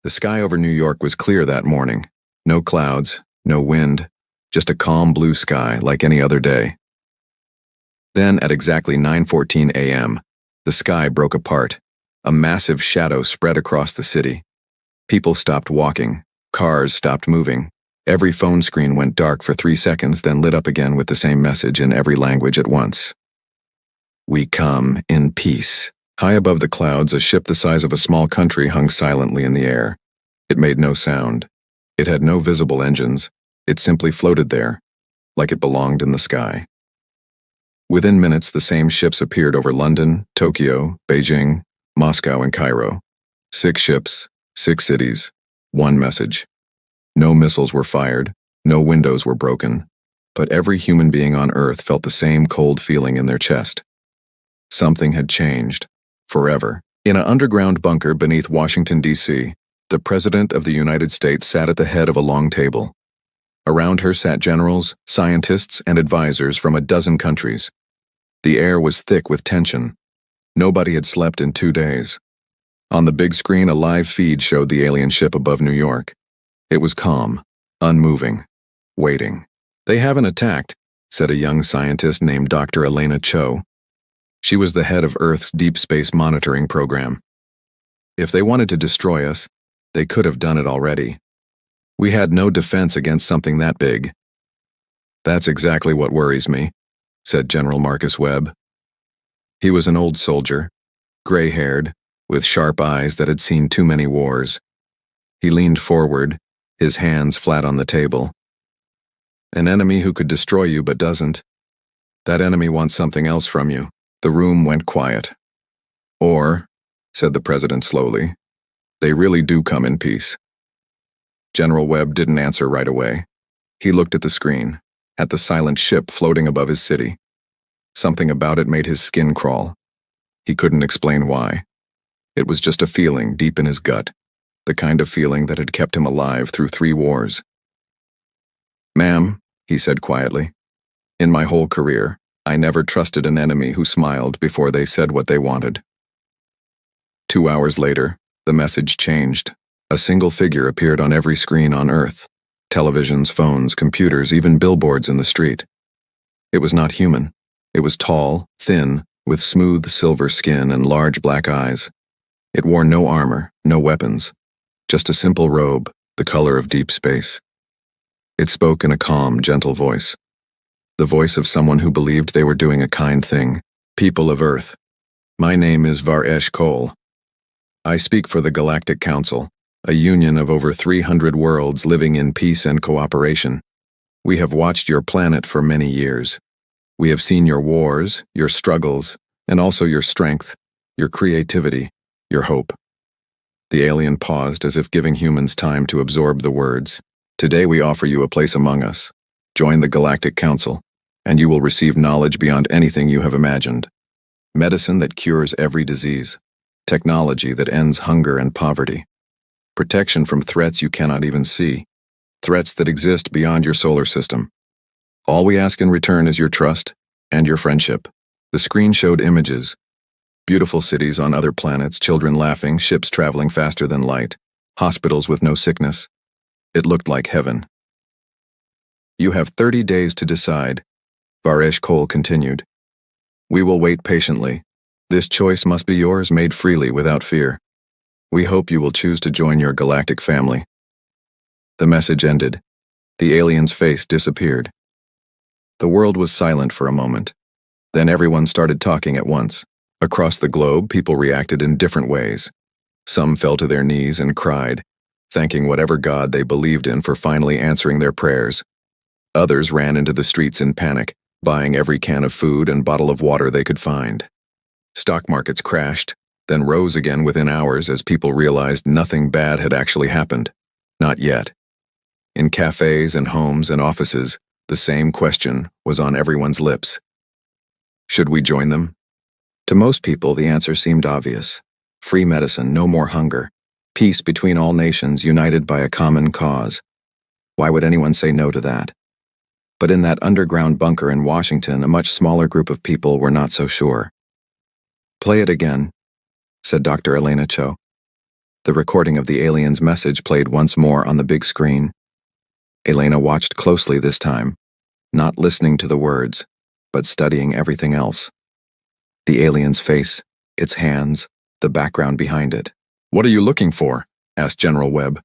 The sky over New York was clear that morning. No clouds, no wind, just a calm blue sky like any other day. Then, at exactly 9:14 a.m., the sky broke apart. A massive shadow spread across the city. People stopped walking. Cars stopped moving. Every phone screen went dark for 3 seconds, then lit up again with the same message in every language at once. We come in peace. High above the clouds, a ship the size of a small country hung silently in the air. It made no sound. It had no visible engines. It simply floated there, like it belonged in the sky. Within minutes, the same ships appeared over London, Tokyo, Beijing, Moscow, and Cairo. 6 ships, 6 cities, 1 message. No missiles were fired, no windows were broken, but every human being on Earth felt the same cold feeling in their chest. Something had changed, forever. In an underground bunker beneath Washington, D.C., the President of the United States sat at the head of a long table. Around her sat generals, scientists, and advisors from a dozen countries. The air was thick with tension. Nobody had slept in 2 days. On the big screen, a live feed showed the alien ship above New York. It was calm, unmoving, waiting. "They haven't attacked," said a young scientist named Dr. Elena Cho. She was the head of Earth's Deep Space Monitoring Program. "If they wanted to destroy us, they could have done it already. We had no defense against something that big." "That's exactly what worries me," said General Marcus Webb. He was an old soldier, gray-haired, with sharp eyes that had seen too many wars. He leaned forward, his hands flat on the table. "An enemy who could destroy you but doesn't. That enemy wants something else from you." The room went quiet. "Or," said the president slowly, "they really do come in peace." General Webb didn't answer right away. He looked at the screen, at the silent ship floating above his city. Something about it made his skin crawl. He couldn't explain why. It was just a feeling deep in his gut, the kind of feeling that had kept him alive through 3 wars. "Ma'am," he said quietly, "in my whole career, I never trusted an enemy who smiled before they said what they wanted." 2 hours later, the message changed. A single figure appeared on every screen on Earth. Televisions, phones, computers, even billboards in the street. It was not human. It was tall, thin, with smooth silver skin and large black eyes. It wore no armor, no weapons, just a simple robe, the color of deep space. It spoke in a calm, gentle voice. The voice of someone who believed they were doing a kind thing. "People of Earth, my name is Varesh Kol. I speak for the Galactic Council, a union of over 300 worlds living in peace and cooperation. We have watched your planet for many years. We have seen your wars, your struggles, and also your strength, your creativity, your hope." The alien paused as if giving humans time to absorb the words. "Today we offer you a place among us. Join the Galactic Council, and you will receive knowledge beyond anything you have imagined. Medicine that cures every disease. Technology that ends hunger and poverty. Protection from threats you cannot even see. Threats that exist beyond your solar system. All we ask in return is your trust and your friendship." The screen showed images. Beautiful cities on other planets, children laughing, ships traveling faster than light, hospitals with no sickness. It looked like heaven. "You have 30 days to decide," Varesh Kol continued. "We will wait patiently. This choice must be yours, made freely, without fear. We hope you will choose to join your galactic family." The message ended. The alien's face disappeared. The world was silent for a moment. Then everyone started talking at once. Across the globe, people reacted in different ways. Some fell to their knees and cried, thanking whatever god they believed in for finally answering their prayers. Others ran into the streets in panic, buying every can of food and bottle of water they could find. Stock markets crashed, then rose again within hours as people realized nothing bad had actually happened. Not yet. In cafes and homes and offices, the same question was on everyone's lips. Should we join them? To most people, the answer seemed obvious. Free medicine, no more hunger. Peace between all nations united by a common cause. Why would anyone say no to that? But in that underground bunker in Washington, a much smaller group of people were not so sure. "Play it again," said Dr. Elena Cho. The recording of the alien's message played once more on the big screen. Elena watched closely this time, not listening to the words, but studying everything else. The alien's face, its hands, the background behind it. "What are you looking for?" asked General Webb.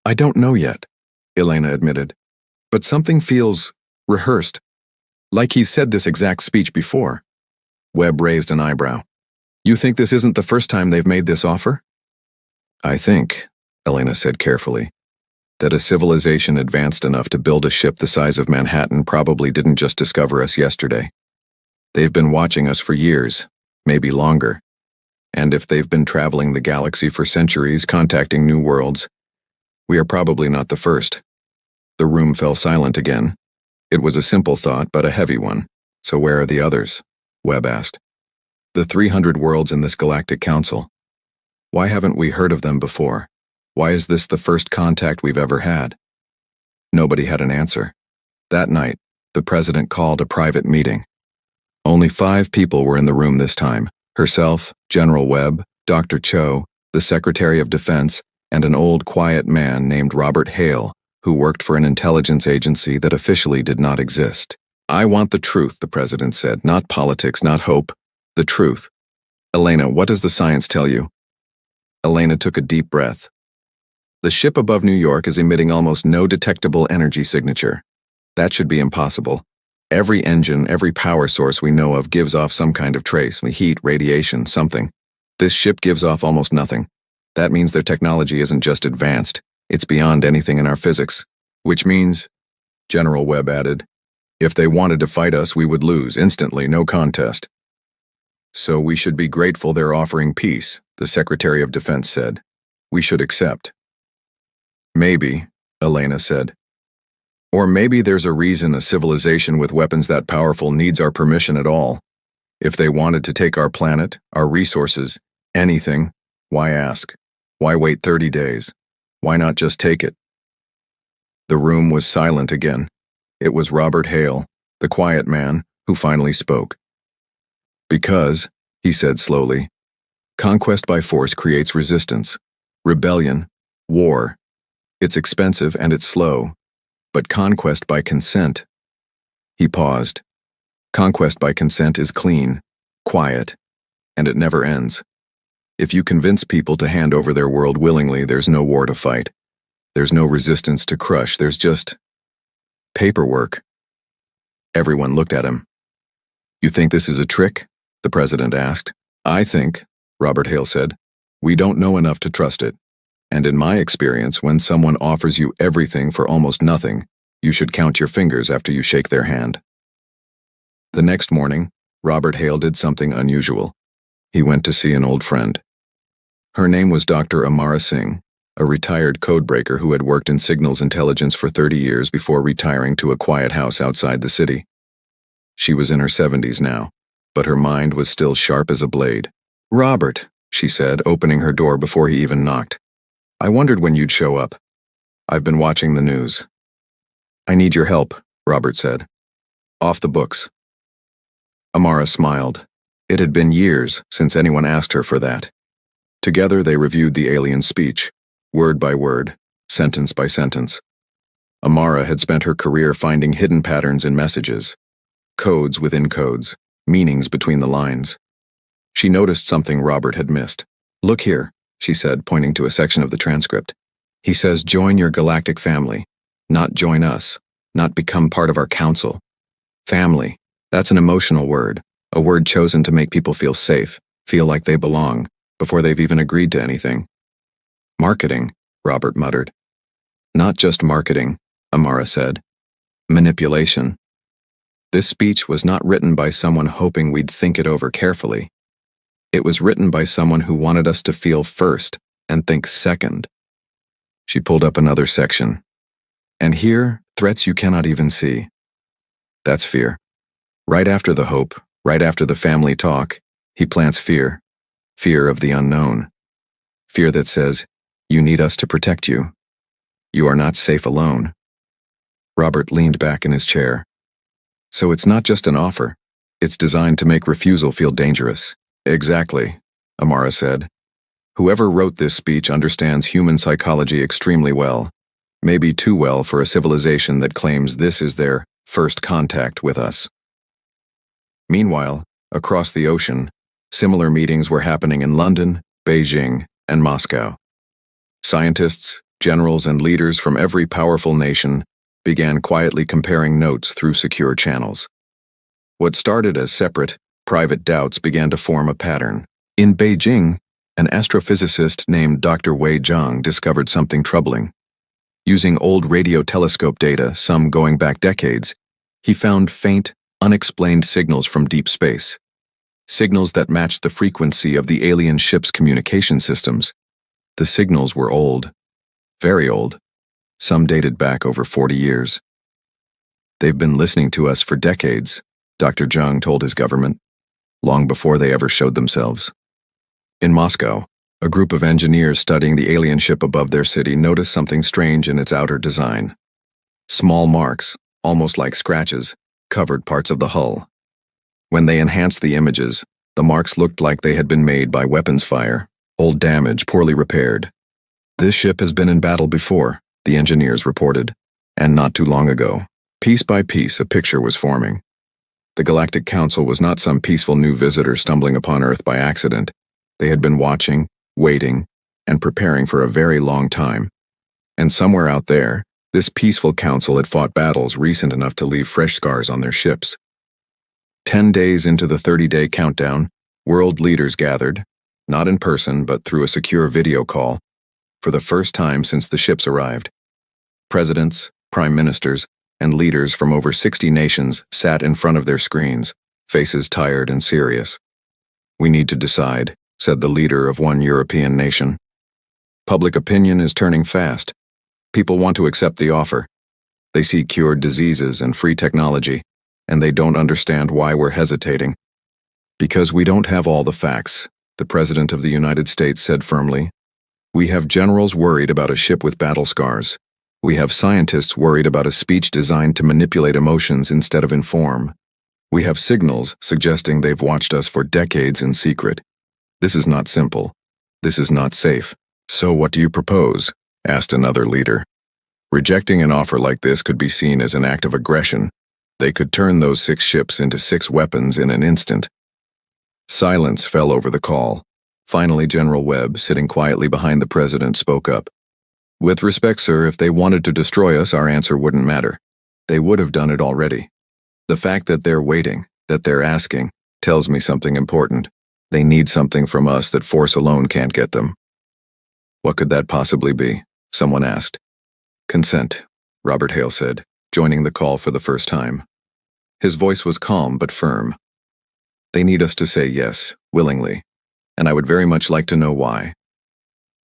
"I don't know yet," Elena admitted. "But something feels rehearsed, like he's said this exact speech before." Webb raised an eyebrow. "You think this isn't the first time they've made this offer?" "I think," Elena said carefully, "that a civilization advanced enough to build a ship the size of Manhattan probably didn't just discover us yesterday. They've been watching us for years, maybe longer. And if they've been traveling the galaxy for centuries, contacting new worlds, we are probably not the first." The room fell silent again. It was a simple thought, but a heavy one. "So where are the others?" Webb asked. "The 300 worlds in this Galactic Council. Why haven't we heard of them before? Why is this the first contact we've ever had?" Nobody had an answer. That night, the president called a private meeting. Only 5 people were in the room this time: herself, General Webb, Dr. Cho, the Secretary of Defense, and an old quiet man named Robert Hale, who worked for an intelligence agency that officially did not exist. "I want the truth," the president said. "Not politics, not hope. The truth. Elena, what does the science tell you?" Elena took a deep breath. "The ship above New York is emitting almost no detectable energy signature. That should be impossible. Every engine, every power source we know of gives off some kind of trace, heat, radiation, something. This ship gives off almost nothing. That means their technology isn't just advanced, it's beyond anything in our physics. Which means," General Webb added, "if they wanted to fight us, we would lose instantly, no contest. So we should be grateful they're offering peace," the Secretary of Defense said. "We should accept." "Maybe," Elena said. "Or maybe there's a reason a civilization with weapons that powerful needs our permission at all. If they wanted to take our planet, our resources, anything, why ask? Why wait 30 days? Why not just take it?" The room was silent again. It was Robert Hale, the quiet man, who finally spoke. "Because," he said slowly, "conquest by force creates resistance, rebellion, war. It's expensive and it's slow. But conquest by consent—" He paused. "Conquest by consent is clean, quiet, and it never ends. If you convince people to hand over their world willingly, there's no war to fight. There's no resistance to crush. There's just paperwork." Everyone looked at him. "You think this is a trick?" the president asked. "I think," Robert Hale said, "we don't know enough to trust it. And in my experience, when someone offers you everything for almost nothing, you should count your fingers after you shake their hand." The next morning, Robert Hale did something unusual. He went to see an old friend. Her name was Dr. Amara Singh, a retired codebreaker who had worked in signals intelligence for 30 years before retiring to a quiet house outside the city. She was in her 70s now, but her mind was still sharp as a blade. "Robert," she said, opening her door before he even knocked. "I wondered when you'd show up. I've been watching the news." "I need your help," Robert said. "Off the books." Amara smiled. It had been years since anyone asked her for that. Together they reviewed the alien's speech, word by word, sentence by sentence. Amara had spent her career finding hidden patterns in messages, codes within codes, meanings between the lines. She noticed something Robert had missed. "Look here," she said, pointing to a section of the transcript. "He says join your galactic family, not join us, not become part of our council. Family, that's an emotional word, a word chosen to make people feel safe, feel like they belong, before they've even agreed to anything." "Marketing," Robert muttered. "Not just marketing," Amara said. "Manipulation." This speech was not written by someone hoping we'd think it over carefully. It was written by someone who wanted us to feel first and think second. She pulled up another section. "And here, threats you cannot even see." That's fear. Right after the hope, right after the family talk, he plants fear. Fear of the unknown. Fear that says, you need us to protect you. You are not safe alone. Robert leaned back in his chair. "So it's not just an offer. It's designed to make refusal feel dangerous." "Exactly," Amara said. Whoever wrote this speech understands human psychology extremely well, maybe too well for a civilization that claims this is their first contact with us. Meanwhile, across the ocean, similar meetings were happening in London, Beijing, and Moscow. Scientists, generals, and leaders from every powerful nation began quietly comparing notes through secure channels. What started as separate, private doubts began to form a pattern. In Beijing, an astrophysicist named Dr. Wei Zhang discovered something troubling. Using old radio telescope data, some going back decades, he found faint, unexplained signals from deep space. Signals that matched the frequency of the alien ship's communication systems. The signals were old, very old. Some dated back over 40 years. They've been listening to us for decades, Dr. Zhang told his government, long before they ever showed themselves. In Moscow, a group of engineers studying the alien ship above their city noticed something strange in its outer design. Small marks, almost like scratches, covered parts of the hull. When they enhanced the images, the marks looked like they had been made by weapons fire, old damage poorly repaired. This ship has been in battle before, the engineers reported, and not too long ago. Piece by piece, a picture was forming. The Galactic Council was not some peaceful new visitor stumbling upon Earth by accident. They had been watching, waiting, and preparing for a very long time. And somewhere out there, this peaceful council had fought battles recent enough to leave fresh scars on their ships. 10 days into the 30-day countdown, world leaders gathered, not in person but through a secure video call, for the first time since the ships arrived. Presidents, prime ministers, and leaders from over 60 nations sat in front of their screens, faces tired and serious. "We need to decide," said the leader of one European nation. "Public opinion is turning fast. People want to accept the offer. They see cured diseases and free technology, and they don't understand why we're hesitating. Because we don't have all the facts," the President of the United States said firmly. "We have generals worried about a ship with battle scars. We have scientists worried about a speech designed to manipulate emotions instead of inform. We have signals suggesting they've watched us for decades in secret. This is not simple. This is not safe. So what do you propose?" asked another leader. Rejecting an offer like this could be seen as an act of aggression. They could turn those 6 ships into 6 weapons in an instant. Silence fell over the call. Finally, General Webb, sitting quietly behind the president, spoke up. "With respect, sir, if they wanted to destroy us, our answer wouldn't matter. They would have done it already. The fact that they're waiting, that they're asking, tells me something important. They need something from us that force alone can't get them." "What could that possibly be?" someone asked. "Consent," Robert Hale said, joining the call for the first time. His voice was calm but firm. "They need us to say yes, willingly, and I would very much like to know why."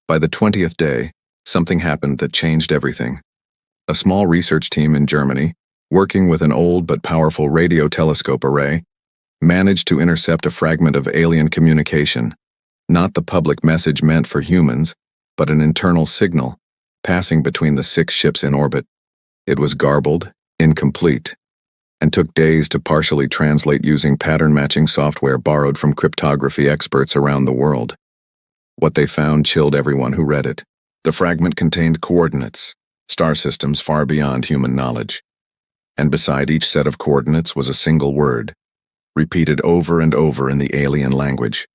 By the 20th day, something happened that changed everything. A small research team in Germany, working with an old but powerful radio telescope array, managed to intercept a fragment of alien communication, not the public message meant for humans, but an internal signal, passing between the 6 ships in orbit. It was garbled, incomplete, and took days to partially translate using pattern-matching software borrowed from cryptography experts around the world. What they found chilled everyone who read it. The fragment contained coordinates, star systems far beyond human knowledge. And beside each set of coordinates was a single word, repeated over and over in the alien language.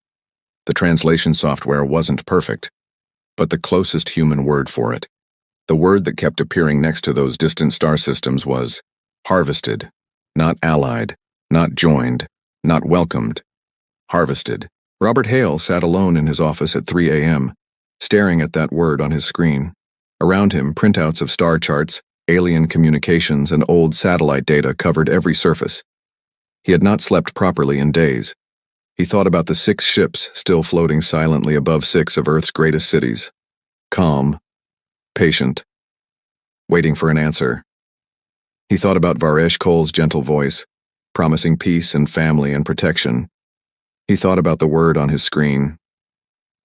The translation software wasn't perfect, but the closest human word for it. The word that kept appearing next to those distant star systems was harvested, not allied, not joined, not welcomed. Harvested. Robert Hale sat alone in his office at 3 a.m., staring at that word on his screen. Around him, printouts of star charts, alien communications, and old satellite data covered every surface. He had not slept properly in days. He thought about the 6 ships still floating silently above 6 of Earth's greatest cities. Calm, patient, waiting for an answer. He thought about Varesh Kohl's gentle voice, promising peace and family and protection. He thought about the word on his screen.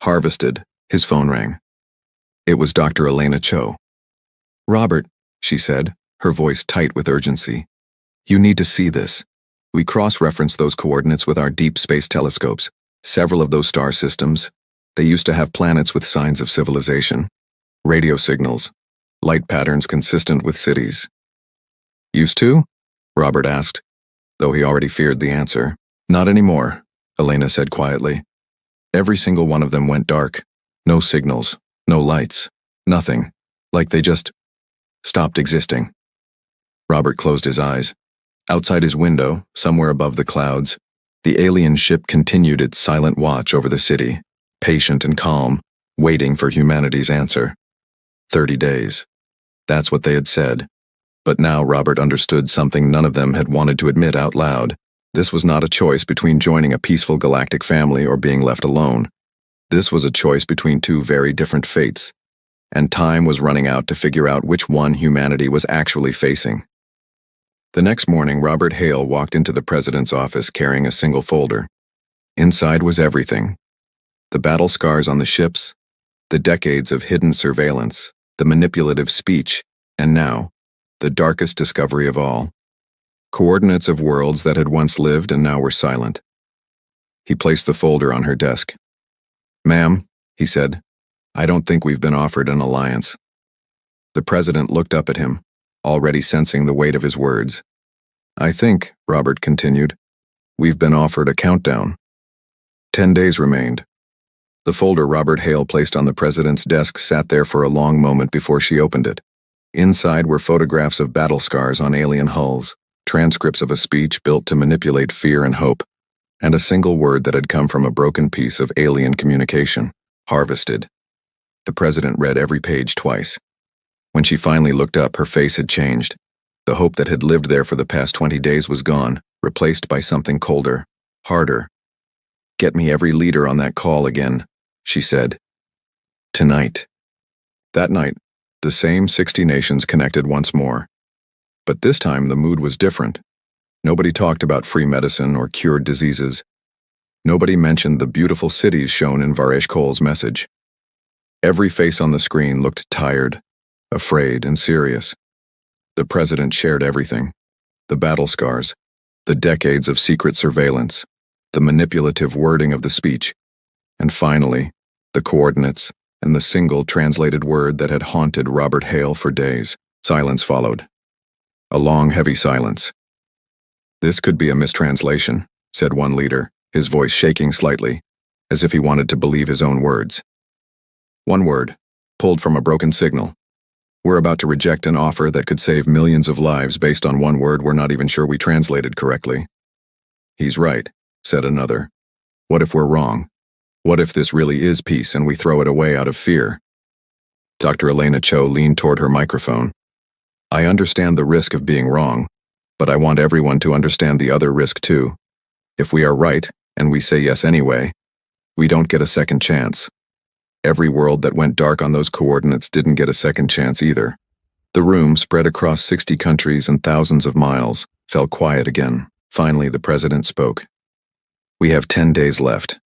Harvested. His phone rang. It was Dr. Elena Cho. "Robert," she said, her voice tight with urgency. "You need to see this. We cross-referenced those coordinates with our deep space telescopes. Several of those star systems, They used to have planets with signs of civilization, radio signals, light patterns consistent with cities. Used to? Robert asked, though he already feared the answer. Not anymore, Elena said quietly. Every single one of them went dark. No signals, no lights, nothing. Like they just stopped existing. Robert closed his eyes. Outside his window, somewhere above the clouds, the alien ship continued its silent watch over the city, patient and calm, waiting for humanity's answer. 30 days. That's what they had said. But now Robert understood something none of them had wanted to admit out loud. This was not a choice between joining a peaceful galactic family or being left alone. This was a choice between two very different fates, and time was running out to figure out which one humanity was actually facing. The next morning, Robert Hale walked into the president's office carrying a single folder. Inside was everything. The battle scars on the ships, the decades of hidden surveillance, the manipulative speech, and now, the darkest discovery of all. Coordinates of worlds that had once lived and now were silent. He placed the folder on her desk. "Ma'am," he said, "I don't think we've been offered an alliance." The president looked up at him, already sensing the weight of his words. "I think," Robert continued, "we've been offered a countdown." 10 days remained. The folder Robert Hale placed on the president's desk sat there for a long moment before she opened it. Inside were photographs of battle scars on alien hulls, transcripts of a speech built to manipulate fear and hope, and a single word that had come from a broken piece of alien communication, harvested. The president read every page twice. When she finally looked up, her face had changed. The hope that had lived there for the past 20 days was gone, replaced by something colder, harder. "Get me every leader on that call again," she said. Tonight. That night, the same 60 nations connected once more. But this time the mood was different. Nobody talked about free medicine or cured diseases. Nobody mentioned the beautiful cities shown in Varesh Kohl's message. Every face on the screen looked tired, afraid, and serious. The president shared everything. The battle scars, the decades of secret surveillance, the manipulative wording of the speech, and finally, the coordinates and the single translated word that had haunted Robert Hale for days. Silence followed. A long, heavy silence. "This could be a mistranslation," said one leader, his voice shaking slightly, as if he wanted to believe his own words. "One word, pulled from a broken signal. We're about to reject an offer that could save millions of lives based on one word we're not even sure we translated correctly." "He's right," said another. "What if we're wrong? What if this really is peace and we throw it away out of fear?" Dr. Elena Cho leaned toward her microphone. "I understand the risk of being wrong, but I want everyone to understand the other risk too. If we are right, and we say yes anyway, we don't get a second chance. Every world that went dark on those coordinates didn't get a second chance either." The room, spread across 60 countries and thousands of miles, fell quiet again. Finally, the president spoke. "We have 10 days left.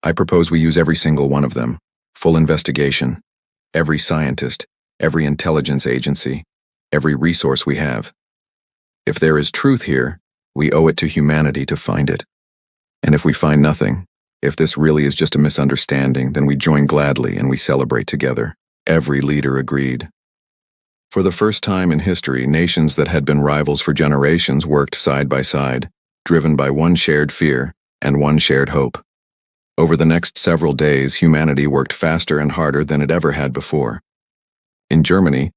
I propose we use every single one of them. Full investigation. Every scientist, every intelligence agency, every resource we have. If there is truth here, we owe it to humanity to find it. And if we find nothing, if this really is just a misunderstanding, then we join gladly and we celebrate together." Every leader agreed. For the first time in history, nations that had been rivals for generations worked side by side, driven by one shared fear and one shared hope. Over the next several days, humanity worked faster and harder than it ever had before. In Germany,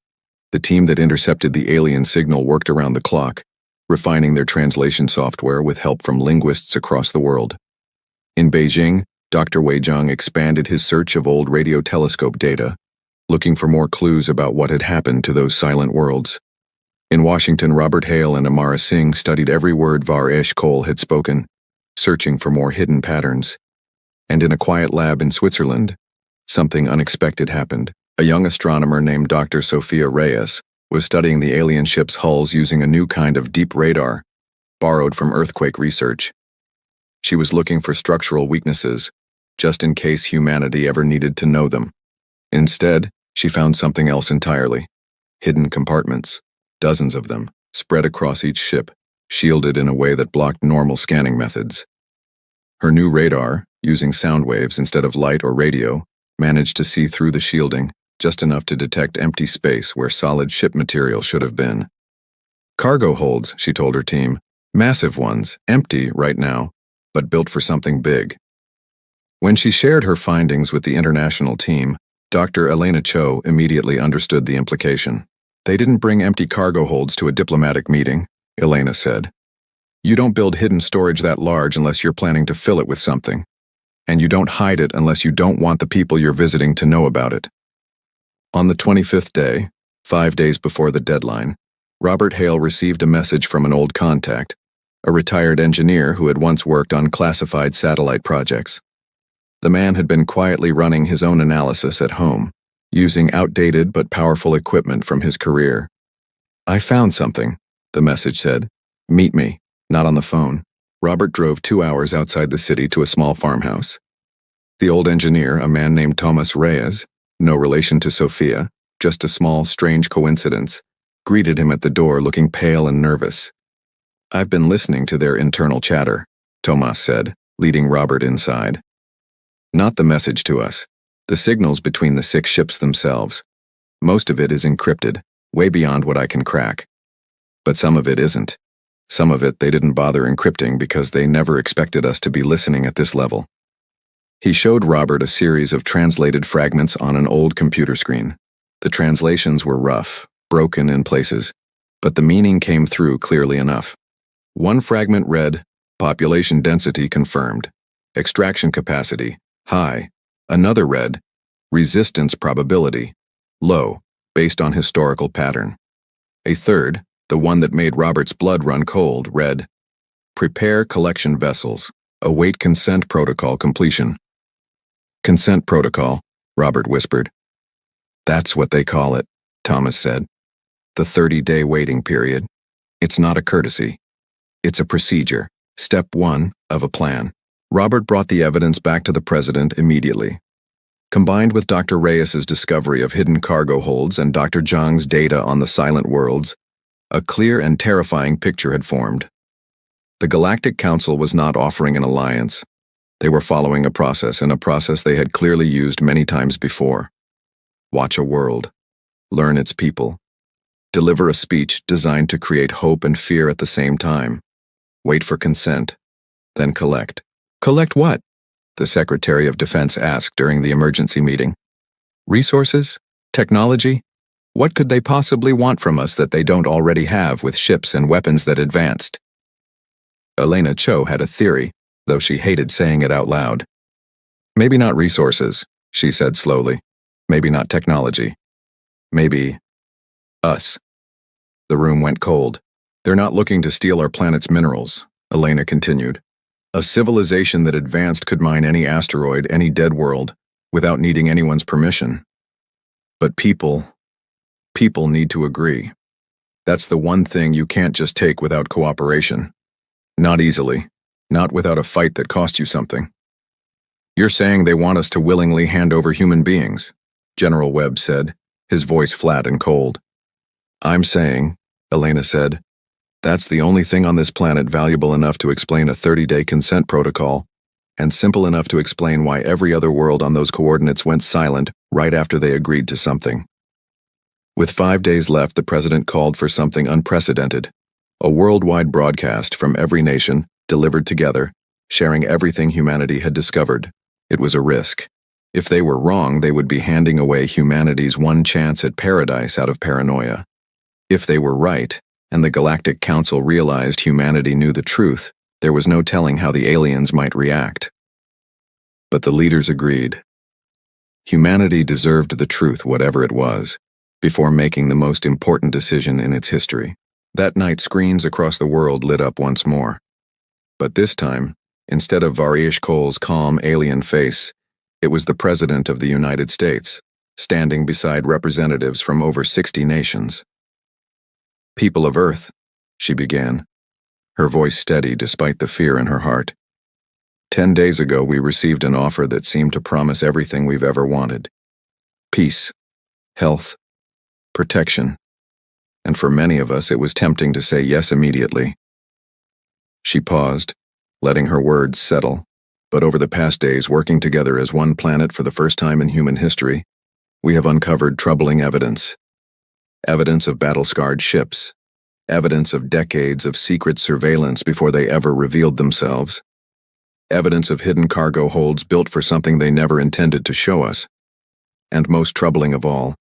the team that intercepted the alien signal worked around the clock, refining their translation software with help from linguists across the world. In Beijing, Dr. Wei Zhang expanded his search of old radio telescope data, looking for more clues about what had happened to those silent worlds. In Washington, Robert Hale and Amara Singh studied every word Varesh Kohl had spoken, searching for more hidden patterns. And in a quiet lab in Switzerland, something unexpected happened. A young astronomer named Dr. Sophia Reyes was studying the alien ship's hulls using a new kind of deep radar, borrowed from earthquake research. She was looking for structural weaknesses, just in case humanity ever needed to know them. Instead, she found something else entirely. Hidden compartments, dozens of them, spread across each ship, shielded in a way that blocked normal scanning methods. Her new radar, using sound waves instead of light or radio, managed to see through the shielding, just enough to detect empty space where solid ship material should have been. Cargo holds, she told her team. Massive ones, empty right now, but built for something big. When she shared her findings with the international team, Dr. Elena Cho immediately understood the implication. They didn't bring empty cargo holds to a diplomatic meeting, Elena said. You don't build hidden storage that large unless you're planning to fill it with something. And you don't hide it unless you don't want the people you're visiting to know about it. On the 25th day, 5 days before the deadline, Robert Hale received a message from an old contact, a retired engineer who had once worked on classified satellite projects. The man had been quietly running his own analysis at home, using outdated but powerful equipment from his career. I found something, the message said. Meet me, not on the phone. Robert drove 2 hours outside the city to a small farmhouse. The old engineer, a man named Thomas Reyes, no relation to Sophia, just a small, strange coincidence, greeted him at the door looking pale and nervous. I've been listening to their internal chatter, Tomas said, leading Robert inside. Not the message to us, the signals between the 6 ships themselves. Most of it is encrypted, way beyond what I can crack. But some of it isn't. Some of it they didn't bother encrypting because they never expected us to be listening at this level. He showed Robert a series of translated fragments on an old computer screen. The translations were rough, broken in places, but the meaning came through clearly enough. One fragment read, population density confirmed, extraction capacity, high. Another read, resistance probability, low, based on historical pattern. A third, the one that made Robert's blood run cold, read, prepare collection vessels, await consent protocol completion. Consent protocol, Robert whispered. That's what they call it, Thomas said. The 30-day waiting period. It's not a courtesy. It's a procedure, step 1 of a plan. Robert brought the evidence back to the president immediately. Combined with Dr. Reyes's discovery of hidden cargo holds and Dr. Zhang's data on the silent worlds, a clear and terrifying picture had formed. The Galactic Council was not offering an alliance. They were following a process, and a process they had clearly used many times before. Watch a world. Learn its people. Deliver a speech designed to create hope and fear at the same time. Wait for consent. Then collect. Collect what? The Secretary of Defense asked during the emergency meeting. Resources? Technology? What could they possibly want from us that they don't already have with ships and weapons that advanced? Elena Cho had a theory, though she hated saying it out loud. Maybe not resources, she said slowly. Maybe not technology. Maybe us. The room went cold. They're not looking to steal our planet's minerals, Elena continued. A civilization that advanced could mine any asteroid, any dead world, without needing anyone's permission. But people need to agree. That's the one thing you can't just take without cooperation. Not easily. Not without a fight that cost you something. You're saying they want us to willingly hand over human beings, General Webb said, his voice flat and cold. I'm saying, Elena said, that's the only thing on this planet valuable enough to explain a 30-day consent protocol, and simple enough to explain why every other world on those coordinates went silent right after they agreed to something. With 5 days left, the president called for something unprecedented, a worldwide broadcast from every nation, delivered together, sharing everything humanity had discovered. It was a risk. If they were wrong, they would be handing away humanity's one chance at paradise out of paranoia. If they were right, and the Galactic Council realized humanity knew the truth, there was no telling how the aliens might react. But the leaders agreed. Humanity deserved the truth, whatever it was, before making the most important decision in its history. That night, screens across the world lit up once more. But this time, instead of Varish Kohl's calm alien face, it was the President of the United States, standing beside representatives from over 60 nations. People of Earth, she began, her voice steady despite the fear in her heart. 10 days ago, we received an offer that seemed to promise everything we've ever wanted. Peace, health, protection. And for many of us, it was tempting to say yes immediately. She paused, letting her words settle, But over the past days, working together as one planet for the first time in human history, we have uncovered troubling evidence. Evidence of battle-scarred ships. Evidence of decades of secret surveillance before they ever revealed themselves. Evidence of hidden cargo holds built for something they never intended to show us. And most troubling of all,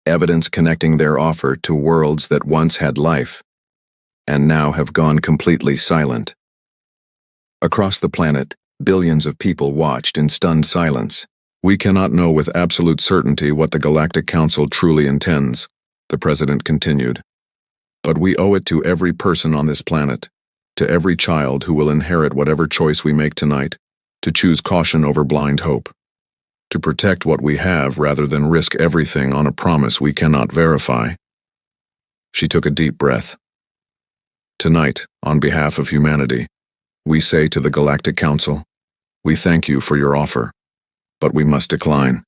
evidence connecting their offer to worlds that once had life, and now have gone completely silent. Across the planet, billions of people watched in stunned silence. We cannot know with absolute certainty what the Galactic Council truly intends, the President continued. But we owe it to every person on this planet, to every child who will inherit whatever choice we make tonight, to choose caution over blind hope, to protect what we have rather than risk everything on a promise we cannot verify. She took a deep breath. Tonight, on behalf of humanity, we say to the Galactic Council, we thank you for your offer, but we must decline.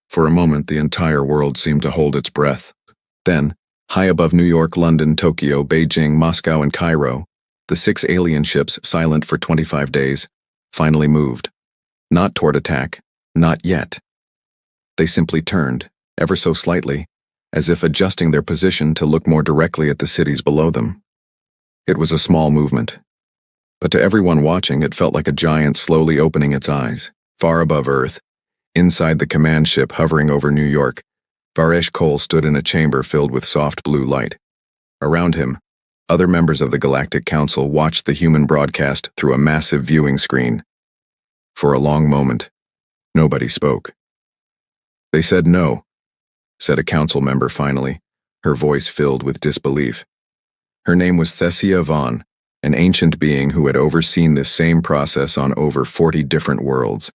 For a moment, the entire world seemed to hold its breath. Then, high above New York, London, Tokyo, Beijing, Moscow, and Cairo, the 6 alien ships, silent for 25 days, finally moved. Not toward attack, not yet. They simply turned, ever so slightly, as if adjusting their position to look more directly at the cities below them. It was a small movement, but to everyone watching it felt like a giant slowly opening its eyes. Far above Earth, inside the command ship hovering over New York, Varesh Kol stood in a chamber filled with soft blue light. Around him, other members of the Galactic Council watched the human broadcast through a massive viewing screen. For a long moment, nobody spoke. They said no, said a council member finally, her voice filled with disbelief. Her name was Thessia Vaughn, an ancient being who had overseen this same process on over 40 different worlds.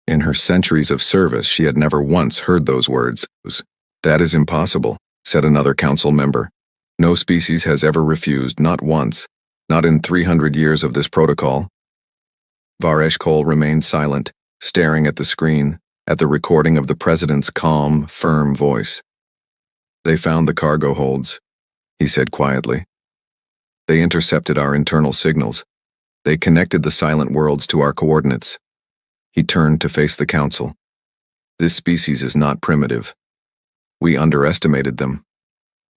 In her centuries of service, she had never once heard those words. That is impossible, said another council member. No species has ever refused, not once, not in 300 years of this protocol. Varesh Kol remained silent, staring at the screen, at the recording of the president's calm, firm voice. They found the cargo holds, he said quietly. They intercepted our internal signals. They connected the silent worlds to our coordinates. He turned to face the council. This species is not primitive. We underestimated them.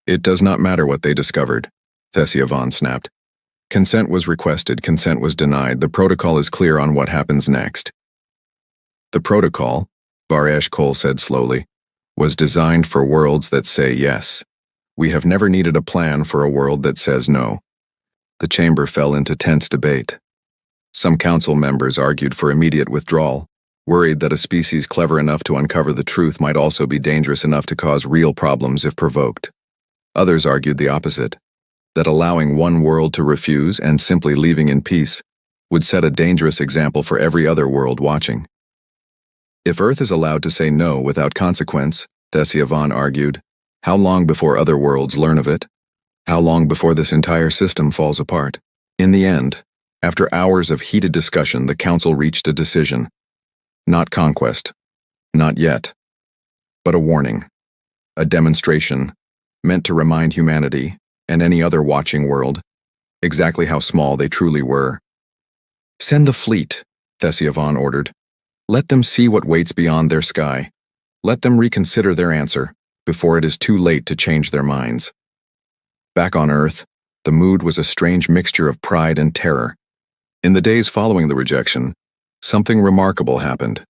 It does not matter what they discovered, Thessia Vaughn snapped. Consent was requested, consent was denied. The protocol is clear on what happens next. The protocol, Varesh Kol said slowly, was designed for worlds that say yes. We have never needed a plan for a world that says no. The chamber fell into tense debate. Some council members argued for immediate withdrawal, worried that a species clever enough to uncover the truth might also be dangerous enough to cause real problems if provoked. Others argued the opposite, that allowing one world to refuse and simply leaving in peace would set a dangerous example for every other world watching. If Earth is allowed to say no without consequence, Thessia Vaughn argued, how long before other worlds learn of it? How long before this entire system falls apart? In the end, after hours of heated discussion, the council reached a decision. Not conquest. Not yet. But a warning. A demonstration, meant to remind humanity, and any other watching world, exactly how small they truly were. Send the fleet, Thessia Vaughn ordered. Let them see what waits beyond their sky. Let them reconsider their answer, before it is too late to change their minds. Back on Earth, the mood was a strange mixture of pride and terror. In the days following the rejection, something remarkable happened.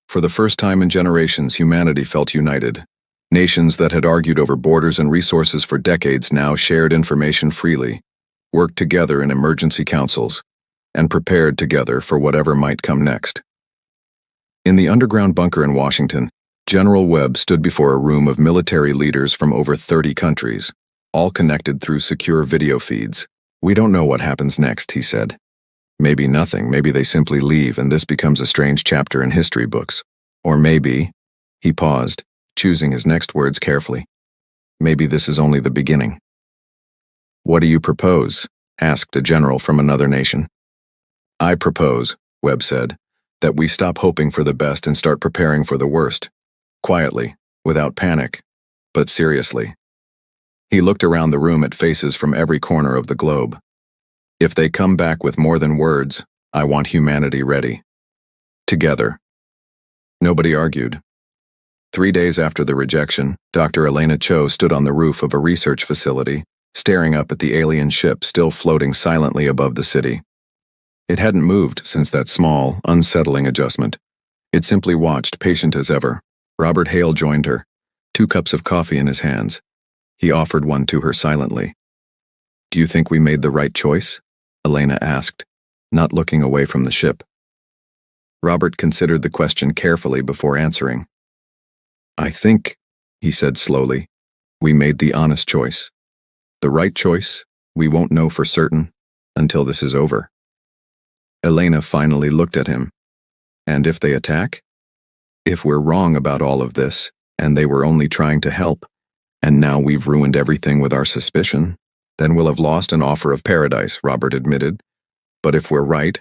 For the first time in generations, humanity felt united. Nations that had argued over borders and resources for decades now shared information freely, worked together in emergency councils, and prepared together for whatever might come next. In the underground bunker in Washington, General Webb stood before a room of military leaders from over 30 countries, all connected through secure video feeds. We don't know what happens next, he said. Maybe nothing, maybe they simply leave and this becomes a strange chapter in history books. Or maybe, he paused, choosing his next words carefully. Maybe this is only the beginning. What do you propose? Asked a general from another nation. I propose, Webb said, that we stop hoping for the best and start preparing for the worst. Quietly, without panic, but seriously. He looked around the room at faces from every corner of the globe. If they come back with more than words, I want humanity ready. Together. Nobody argued. 3 days after the rejection, Dr. Elena Cho stood on the roof of a research facility, staring up at the alien ship still floating silently above the city. It hadn't moved since that small, unsettling adjustment. It simply watched, patient as ever. Robert Hale joined her, 2 cups of coffee in his hands. He offered one to her silently. "Do you think we made the right choice?" Elena asked, not looking away from the ship. Robert considered the question carefully before answering. "I think," he said slowly, "we made the honest choice. The right choice, we won't know for certain until this is over." Elena finally looked at him. "And if they attack? If we're wrong about all of this, and they were only trying to help, and now we've ruined everything with our suspicion, then we'll have lost an offer of paradise," Robert admitted. "But if we're right,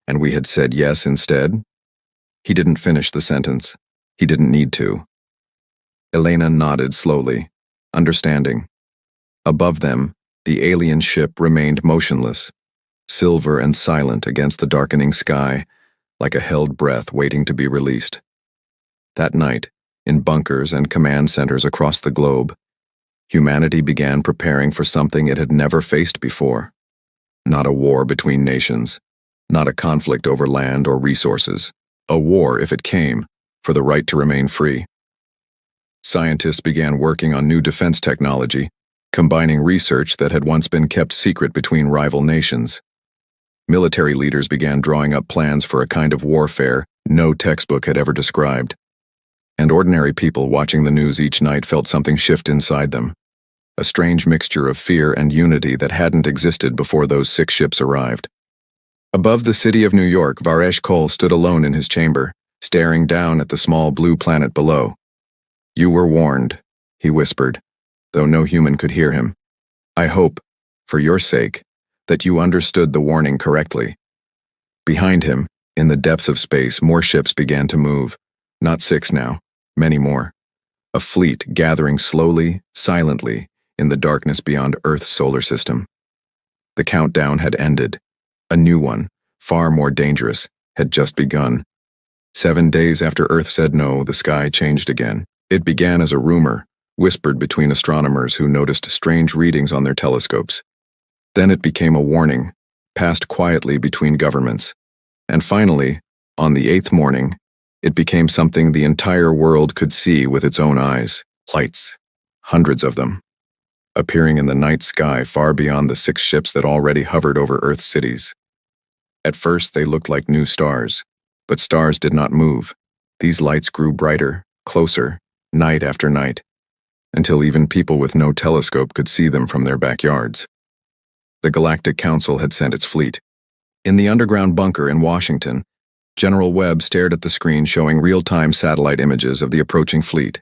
and we had said yes instead?" He didn't finish the sentence. He didn't need to. Elena nodded slowly, understanding. Above them, the alien ship remained motionless, silver and silent against the darkening sky, like a held breath waiting to be released. That night, in bunkers and command centers across the globe, humanity began preparing for something it had never faced before. Not a war between nations, not a conflict over land or resources. A war, if it came, for the right to remain free. Scientists began working on new defense technology, combining research that had once been kept secret between rival nations. Military leaders began drawing up plans for a kind of warfare no textbook had ever described. And ordinary people watching the news each night felt something shift inside them. A strange mixture of fear and unity that hadn't existed before those 6 ships arrived. Above the city of New York, Varesh Kol stood alone in his chamber, staring down at the small blue planet below. "You were warned," he whispered, though no human could hear him. "I hope, for your sake, that you understood the warning correctly." Behind him, in the depths of space, more ships began to move. Not 6 now, many more. A fleet gathering slowly, silently, in the darkness beyond Earth's solar system. The countdown had ended. A new one, far more dangerous, had just begun. 7 days after Earth said no, the sky changed again. It began as a rumor, whispered between astronomers who noticed strange readings on their telescopes. Then it became a warning, passed quietly between governments. And finally, on the 8th morning, it became something the entire world could see with its own eyes. Lights. Hundreds of them. Appearing in the night sky far beyond the 6 ships that already hovered over Earth's cities. At first, they looked like new stars, but stars did not move. These lights grew brighter, closer, night after night, until even people with no telescope could see them from their backyards. The Galactic Council had sent its fleet. In the underground bunker in Washington, General Webb stared at the screen showing real-time satellite images of the approaching fleet.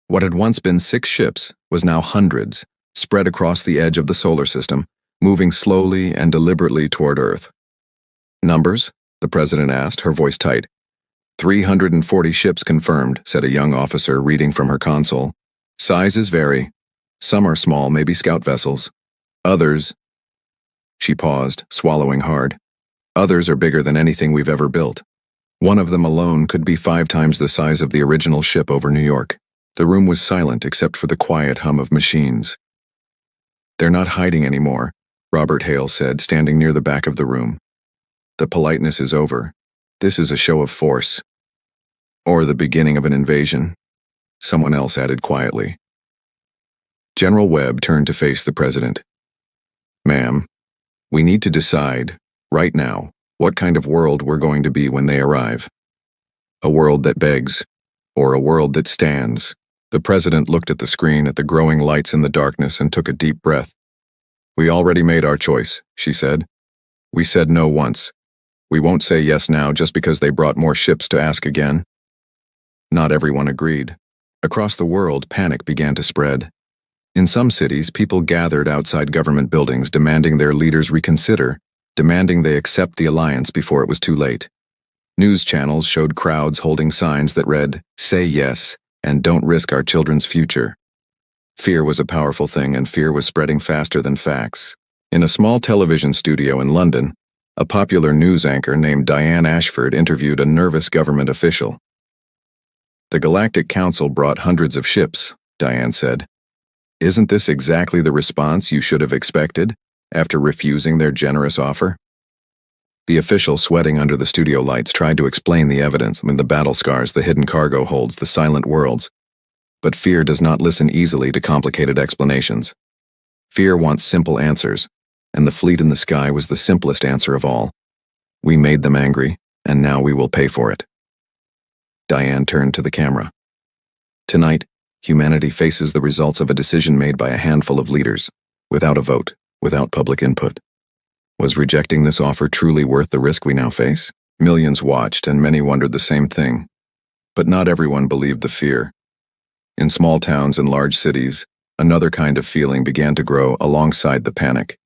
What had once been 6 ships was now hundreds, spread across the edge of the solar system, moving slowly and deliberately toward Earth. "Numbers?" the president asked, her voice tight. 340 ships confirmed, said a young officer reading from her console. "Sizes vary. Some are small, maybe scout vessels. Others—" She paused, swallowing hard. "Others are bigger than anything we've ever built. One of them alone could be 5 times the size of the original ship over New York." The room was silent except for the quiet hum of machines. "They're not hiding anymore," Robert Hale said, standing near the back of the room. "The politeness is over. This is a show of force. Or the beginning of an invasion," someone else added quietly. General Webb turned to face the president. "Ma'am, we need to decide, right now, what kind of world we're going to be when they arrive. A world that begs, or a world that stands." The president looked at the screen at the growing lights in the darkness and took a deep breath. "We already made our choice," she said. "We said no once. We won't say yes now just because they brought more ships to ask again." Not everyone agreed. Across the world, panic began to spread. In some cities, people gathered outside government buildings demanding their leaders reconsider, demanding they accept the alliance before it was too late. News channels showed crowds holding signs that read, "Say yes, and don't risk our children's future." Fear was a powerful thing, and fear was spreading faster than facts. In a small television studio in London, A popular news anchor named Diane Ashford interviewed a nervous government official. "The Galactic Council brought hundreds of ships," Diane said. "Isn't this exactly the response you should have expected after refusing their generous offer?" The official, sweating under the studio lights, tried to explain the evidence, the battle scars, the hidden cargo holds, the silent worlds. But fear does not listen easily to complicated explanations. Fear wants simple answers, and the fleet in the sky was the simplest answer of all. "We made them angry, and now we will pay for it." Diane turned to the camera. "Tonight, humanity faces the results of a decision made by a handful of leaders, without a vote, without public input. Was rejecting this offer truly worth the risk we now face?" Millions watched, and many wondered the same thing. But not everyone believed the fear. In small towns and large cities, another kind of feeling began to grow alongside the panic.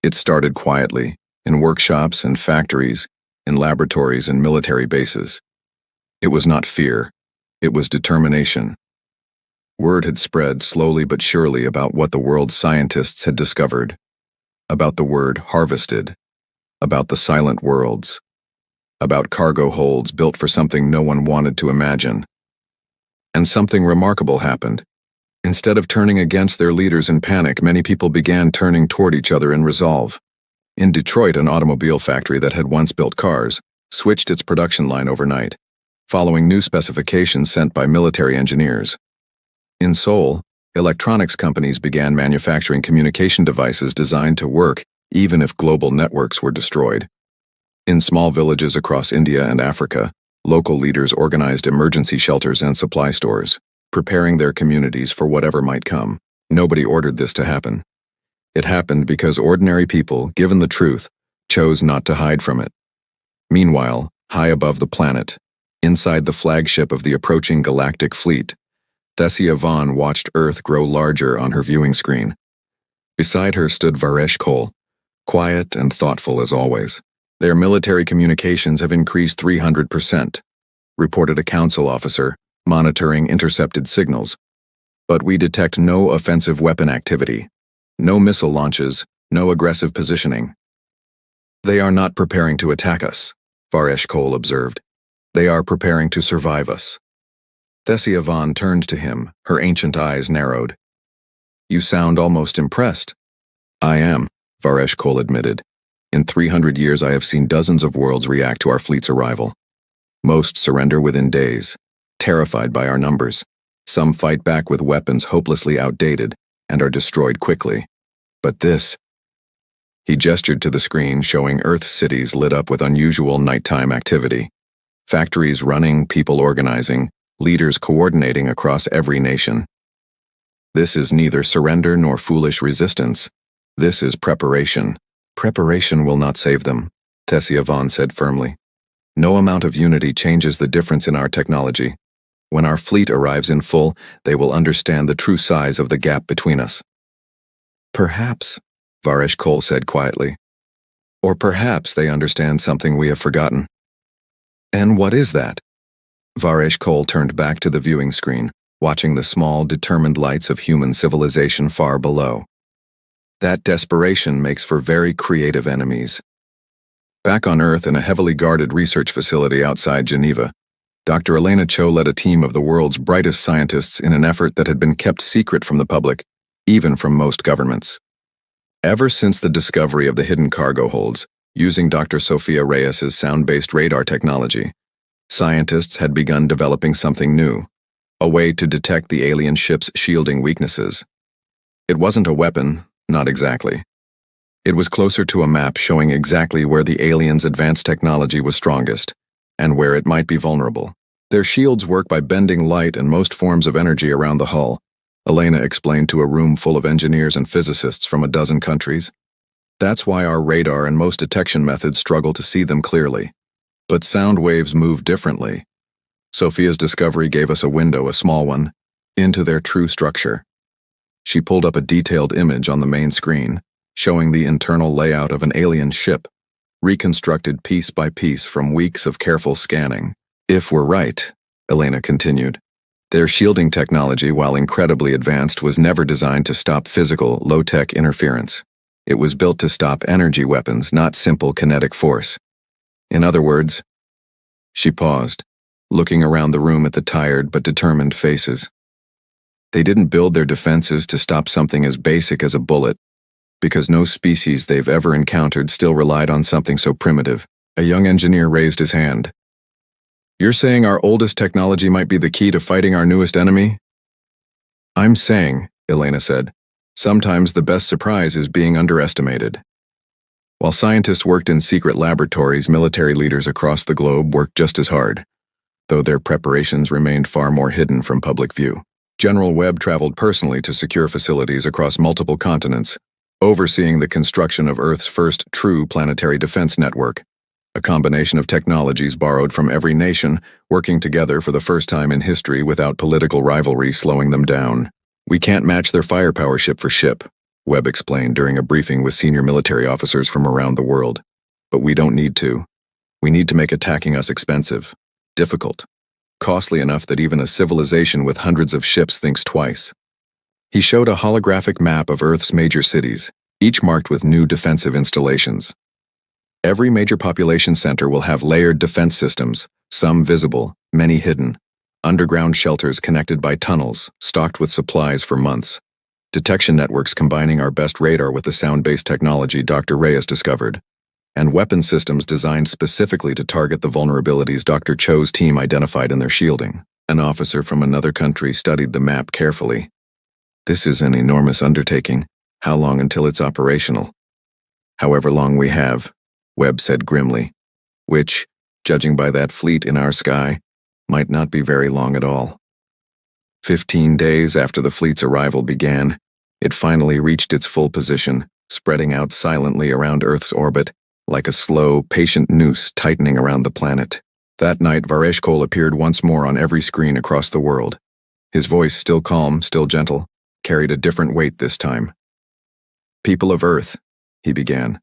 It started quietly, in workshops and factories, in laboratories and military bases. It was not fear, it was determination. Word had spread slowly but surely about what the world's scientists had discovered, about the word harvested, about the silent worlds, about cargo holds built for something no one wanted to imagine. And something remarkable happened. Instead of turning against their leaders in panic, many people began turning toward each other in resolve. In Detroit, an automobile factory that had once built cars switched its production line overnight, following new specifications sent by military engineers. In Seoul, electronics companies began manufacturing communication devices designed to work even if global networks were destroyed. In small villages across India and Africa, local leaders organized emergency shelters and supply stores, preparing their communities for whatever might come. Nobody ordered this to happen. It happened because ordinary people, given the truth, chose not to hide from it. Meanwhile, high above the planet, inside the flagship of the approaching Galactic fleet, Thessia Vaughn watched Earth grow larger on her viewing screen. Beside her stood Varesh Kol, quiet and thoughtful as always. "Their military communications have increased 300%, reported a council officer, monitoring intercepted signals. "But we detect no offensive weapon activity, no missile launches, no aggressive positioning." "They are not preparing to attack us," Varesh Kol observed. "They are preparing to survive us." Thessia Vaughn turned to him, her ancient eyes narrowed. "You sound almost impressed." "I am," Varesh Kol admitted. "In 300 years I have seen dozens of worlds react to our fleet's arrival. Most surrender within days, terrified by our numbers. Some fight back with weapons hopelessly outdated and are destroyed quickly. But this—" He gestured to the screen showing Earth's cities lit up with unusual nighttime activity. Factories running, people organizing, leaders coordinating across every nation. "This is neither surrender nor foolish resistance. This is preparation." "Preparation will not save them," Thessia Vaughn said firmly. "No amount of unity changes the difference in our technology. When our fleet arrives in full, they will understand the true size of the gap between us." "Perhaps," Varesh Kol said quietly. "Or perhaps they understand something we have forgotten." "And what is that?" Varesh Kol turned back to the viewing screen, watching the small, determined lights of human civilization far below. "That desperation makes for very creative enemies." Back on Earth in a heavily guarded research facility outside Geneva, Dr. Elena Cho led a team of the world's brightest scientists in an effort that had been kept secret from the public, even from most governments. Ever since the discovery of the hidden cargo holds, using Dr. Sofia Reyes's sound-based radar technology, scientists had begun developing something new, a way to detect the alien ship's shielding weaknesses. It wasn't a weapon, not exactly. It was closer to a map showing exactly where the aliens' advanced technology was strongest, and where it might be vulnerable. "Their shields work by bending light and most forms of energy around the hull," Elena explained to a room full of engineers and physicists from a dozen countries. "That's why our radar and most detection methods struggle to see them clearly. But sound waves move differently. Sophia's discovery gave us a window, a small one, into their true structure." She pulled up a detailed image on the main screen, showing the internal layout of an alien ship, reconstructed piece by piece from weeks of careful scanning. "If we're right," Elena continued, "their shielding technology, while incredibly advanced, was never designed to stop physical, low-tech interference. It was built to stop energy weapons, not simple kinetic force. In other words, she paused, looking around the room at the tired but determined faces. They didn't build their defenses to stop something as basic as a bullet, because no species they've ever encountered still relied on something so primitive. A young engineer raised his hand. "You're saying our oldest technology might be the key to fighting our newest enemy?" "I'm saying," Elena said, "sometimes the best surprise is being underestimated." While scientists worked in secret laboratories, military leaders across the globe worked just as hard, though their preparations remained far more hidden from public view. General Webb traveled personally to secure facilities across multiple continents, overseeing the construction of Earth's first true planetary defense network, a combination of technologies borrowed from every nation, working together for the first time in history without political rivalry slowing them down. "We can't match their firepower ship for ship," Webb explained during a briefing with senior military officers from around the world. "But we don't need to. We need to make attacking us expensive, difficult, costly enough that even a civilization with hundreds of ships thinks twice." He showed a holographic map of Earth's major cities, each marked with new defensive installations. Every major population center will have layered defense systems, some visible, many hidden, underground shelters connected by tunnels, stocked with supplies for months, detection networks combining our best radar with the sound-based technology Dr. Reyes discovered, and weapon systems designed specifically to target the vulnerabilities Dr. Cho's team identified in their shielding. An officer from another country studied the map carefully. "This is an enormous undertaking. How long until it's operational?" "However long we have," Webb said grimly, "which, judging by that fleet in our sky, might not be very long at all." 15 days after the fleet's arrival began, it finally reached its full position, spreading out silently around Earth's orbit, like a slow, patient noose tightening around the planet. That night, Vareshkol appeared once more on every screen across the world. His voice, still calm, still gentle, carried a different weight this time. "People of Earth," he began,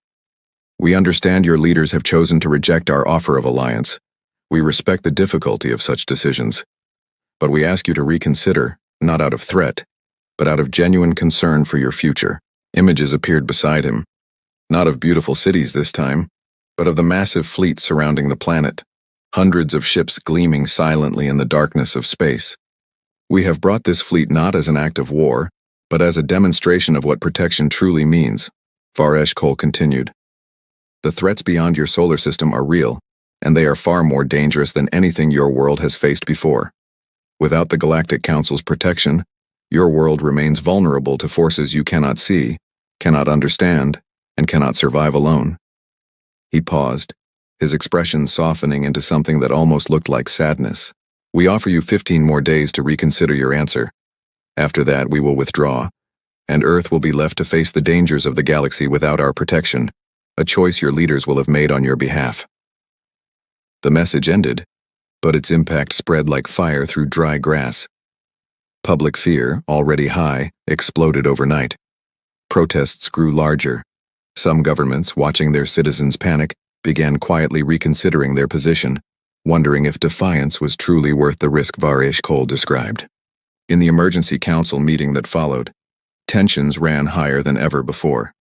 "we understand your leaders have chosen to reject our offer of alliance. We respect the difficulty of such decisions. But we ask you to reconsider, not out of threat, but out of genuine concern for your future." Images appeared beside him, not of beautiful cities this time, but of the massive fleet surrounding the planet, hundreds of ships gleaming silently in the darkness of space. "We have brought this fleet not as an act of war, but as a demonstration of what protection truly means," Vareshkol continued. "The threats beyond your solar system are real, and they are far more dangerous than anything your world has faced before. Without the Galactic Council's protection, your world remains vulnerable to forces you cannot see, cannot understand, and cannot survive alone." He paused, his expression softening into something that almost looked like sadness. "We offer you 15 more days to reconsider your answer. After that, we will withdraw, and Earth will be left to face the dangers of the galaxy without our protection, a choice your leaders will have made on your behalf." The message ended, but its impact spread like fire through dry grass. Public fear, already high, exploded overnight. Protests grew larger. Some governments, watching their citizens panic, began quietly reconsidering their position, wondering if defiance was truly worth the risk Vareshkol described. In the emergency council meeting that followed, tensions ran higher than ever before.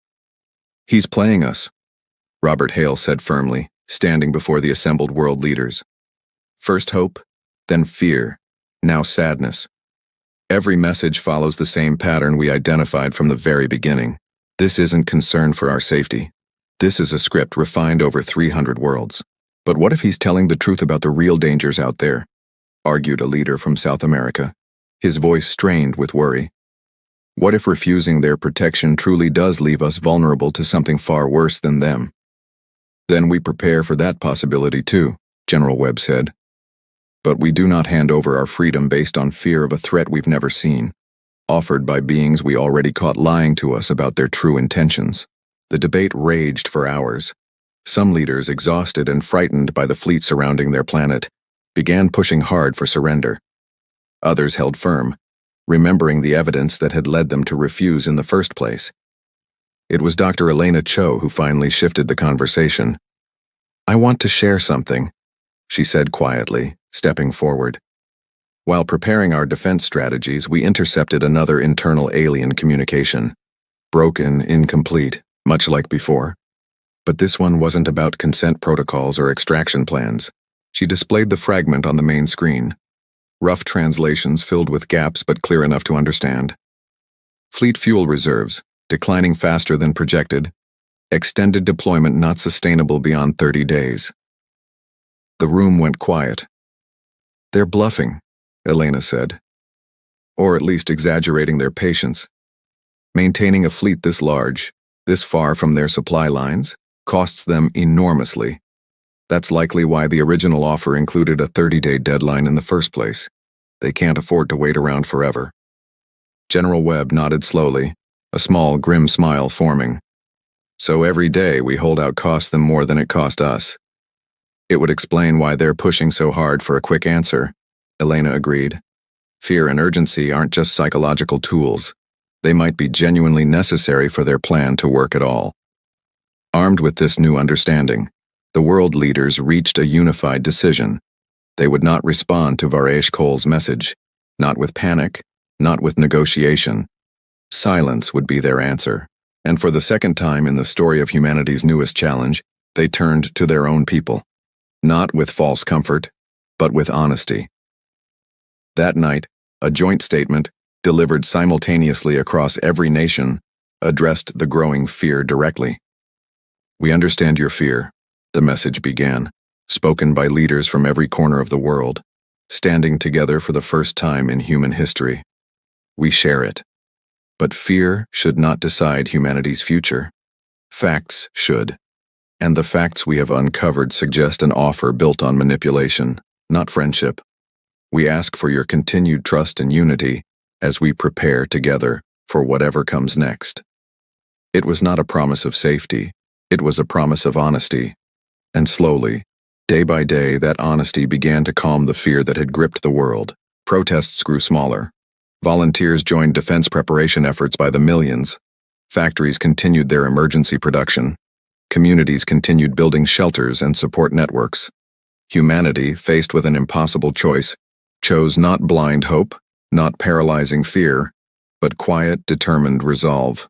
"He's playing us," Robert Hale said firmly, standing before the assembled world leaders. "First hope, then fear, now sadness. Every message follows the same pattern we identified from the very beginning. This isn't concern for our safety. This is a script refined over 300 worlds. But what if he's telling the truth about the real dangers out there?" argued a leader from South America, his voice strained with worry. "What if refusing their protection truly does leave us vulnerable to something far worse than them?" "Then we prepare for that possibility too," General Webb said. "But we do not hand over our freedom based on fear of a threat we've never seen, offered by beings we already caught lying to us about their true intentions." The debate raged for hours. Some leaders, exhausted and frightened by the fleet surrounding their planet, began pushing hard for surrender. Others held firm, remembering the evidence that had led them to refuse in the first place. It was Dr. Elena Cho who finally shifted the conversation. "I want to share something," she said quietly, stepping forward. "While preparing our defense strategies, we intercepted another internal alien communication. Broken, incomplete, much like before. But this one wasn't about consent protocols or extraction plans. She displayed the fragment on the main screen. Rough translations filled with gaps but clear enough to understand. Fleet fuel reserves, declining faster than projected. Extended deployment not sustainable beyond 30 days. The room went quiet. "They're bluffing," Elena said. "Or at least exaggerating their patience. Maintaining a fleet this large, this far from their supply lines, costs them enormously. That's likely why the original offer included a 30-day deadline in the first place. They can't afford to wait around forever." General Webb nodded slowly, a small, grim smile forming. "So every day we hold out costs them more than it cost us." "It would explain why they're pushing so hard for a quick answer," Elena agreed. "Fear and urgency aren't just psychological tools. They might be genuinely necessary for their plan to work at all." Armed with this new understanding, the world leaders reached a unified decision. They would not respond to Varesh Kohl's message, not with panic, not with negotiation. Silence would be their answer. And for the second time in the story of humanity's newest challenge, they turned to their own people. Not with false comfort, but with honesty. That night, a joint statement, delivered simultaneously across every nation, addressed the growing fear directly. "We understand your fear," the message began, spoken by leaders from every corner of the world, standing together for the first time in human history. "We share it. But fear should not decide humanity's future. Facts should. And the facts we have uncovered suggest an offer built on manipulation, not friendship. We ask for your continued trust and unity as we prepare together for whatever comes next." It was not a promise of safety. It was a promise of honesty. And slowly, day by day, that honesty began to calm the fear that had gripped the world. Protests grew smaller. Volunteers joined defense preparation efforts by the millions. Factories continued their emergency production. Communities continued building shelters and support networks. Humanity, faced with an impossible choice, chose not blind hope, not paralyzing fear, but quiet, determined resolve.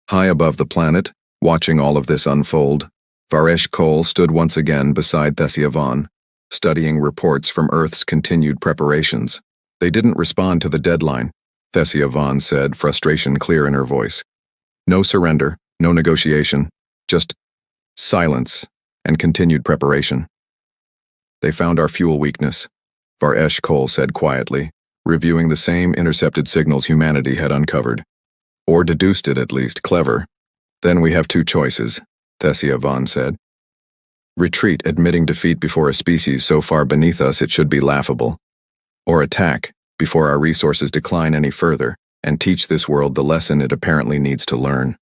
High above the planet, watching all of this unfold, Varesh Kohl stood once again beside Thessia Vaughn, studying reports from Earth's continued preparations. "They didn't respond to the deadline," Thessia Vaughn said, frustration clear in her voice. "No surrender, no negotiation, just silence and continued preparation." "They found our fuel weakness," Varesh Kohl said quietly, reviewing the same intercepted signals humanity had uncovered. "Or deduced it at least, clever. Then we have two choices," Thessia Vaughn said. "Retreat, admitting defeat before a species so far beneath us it should be laughable. Or attack, before our resources decline any further, and teach this world the lesson it apparently needs to learn."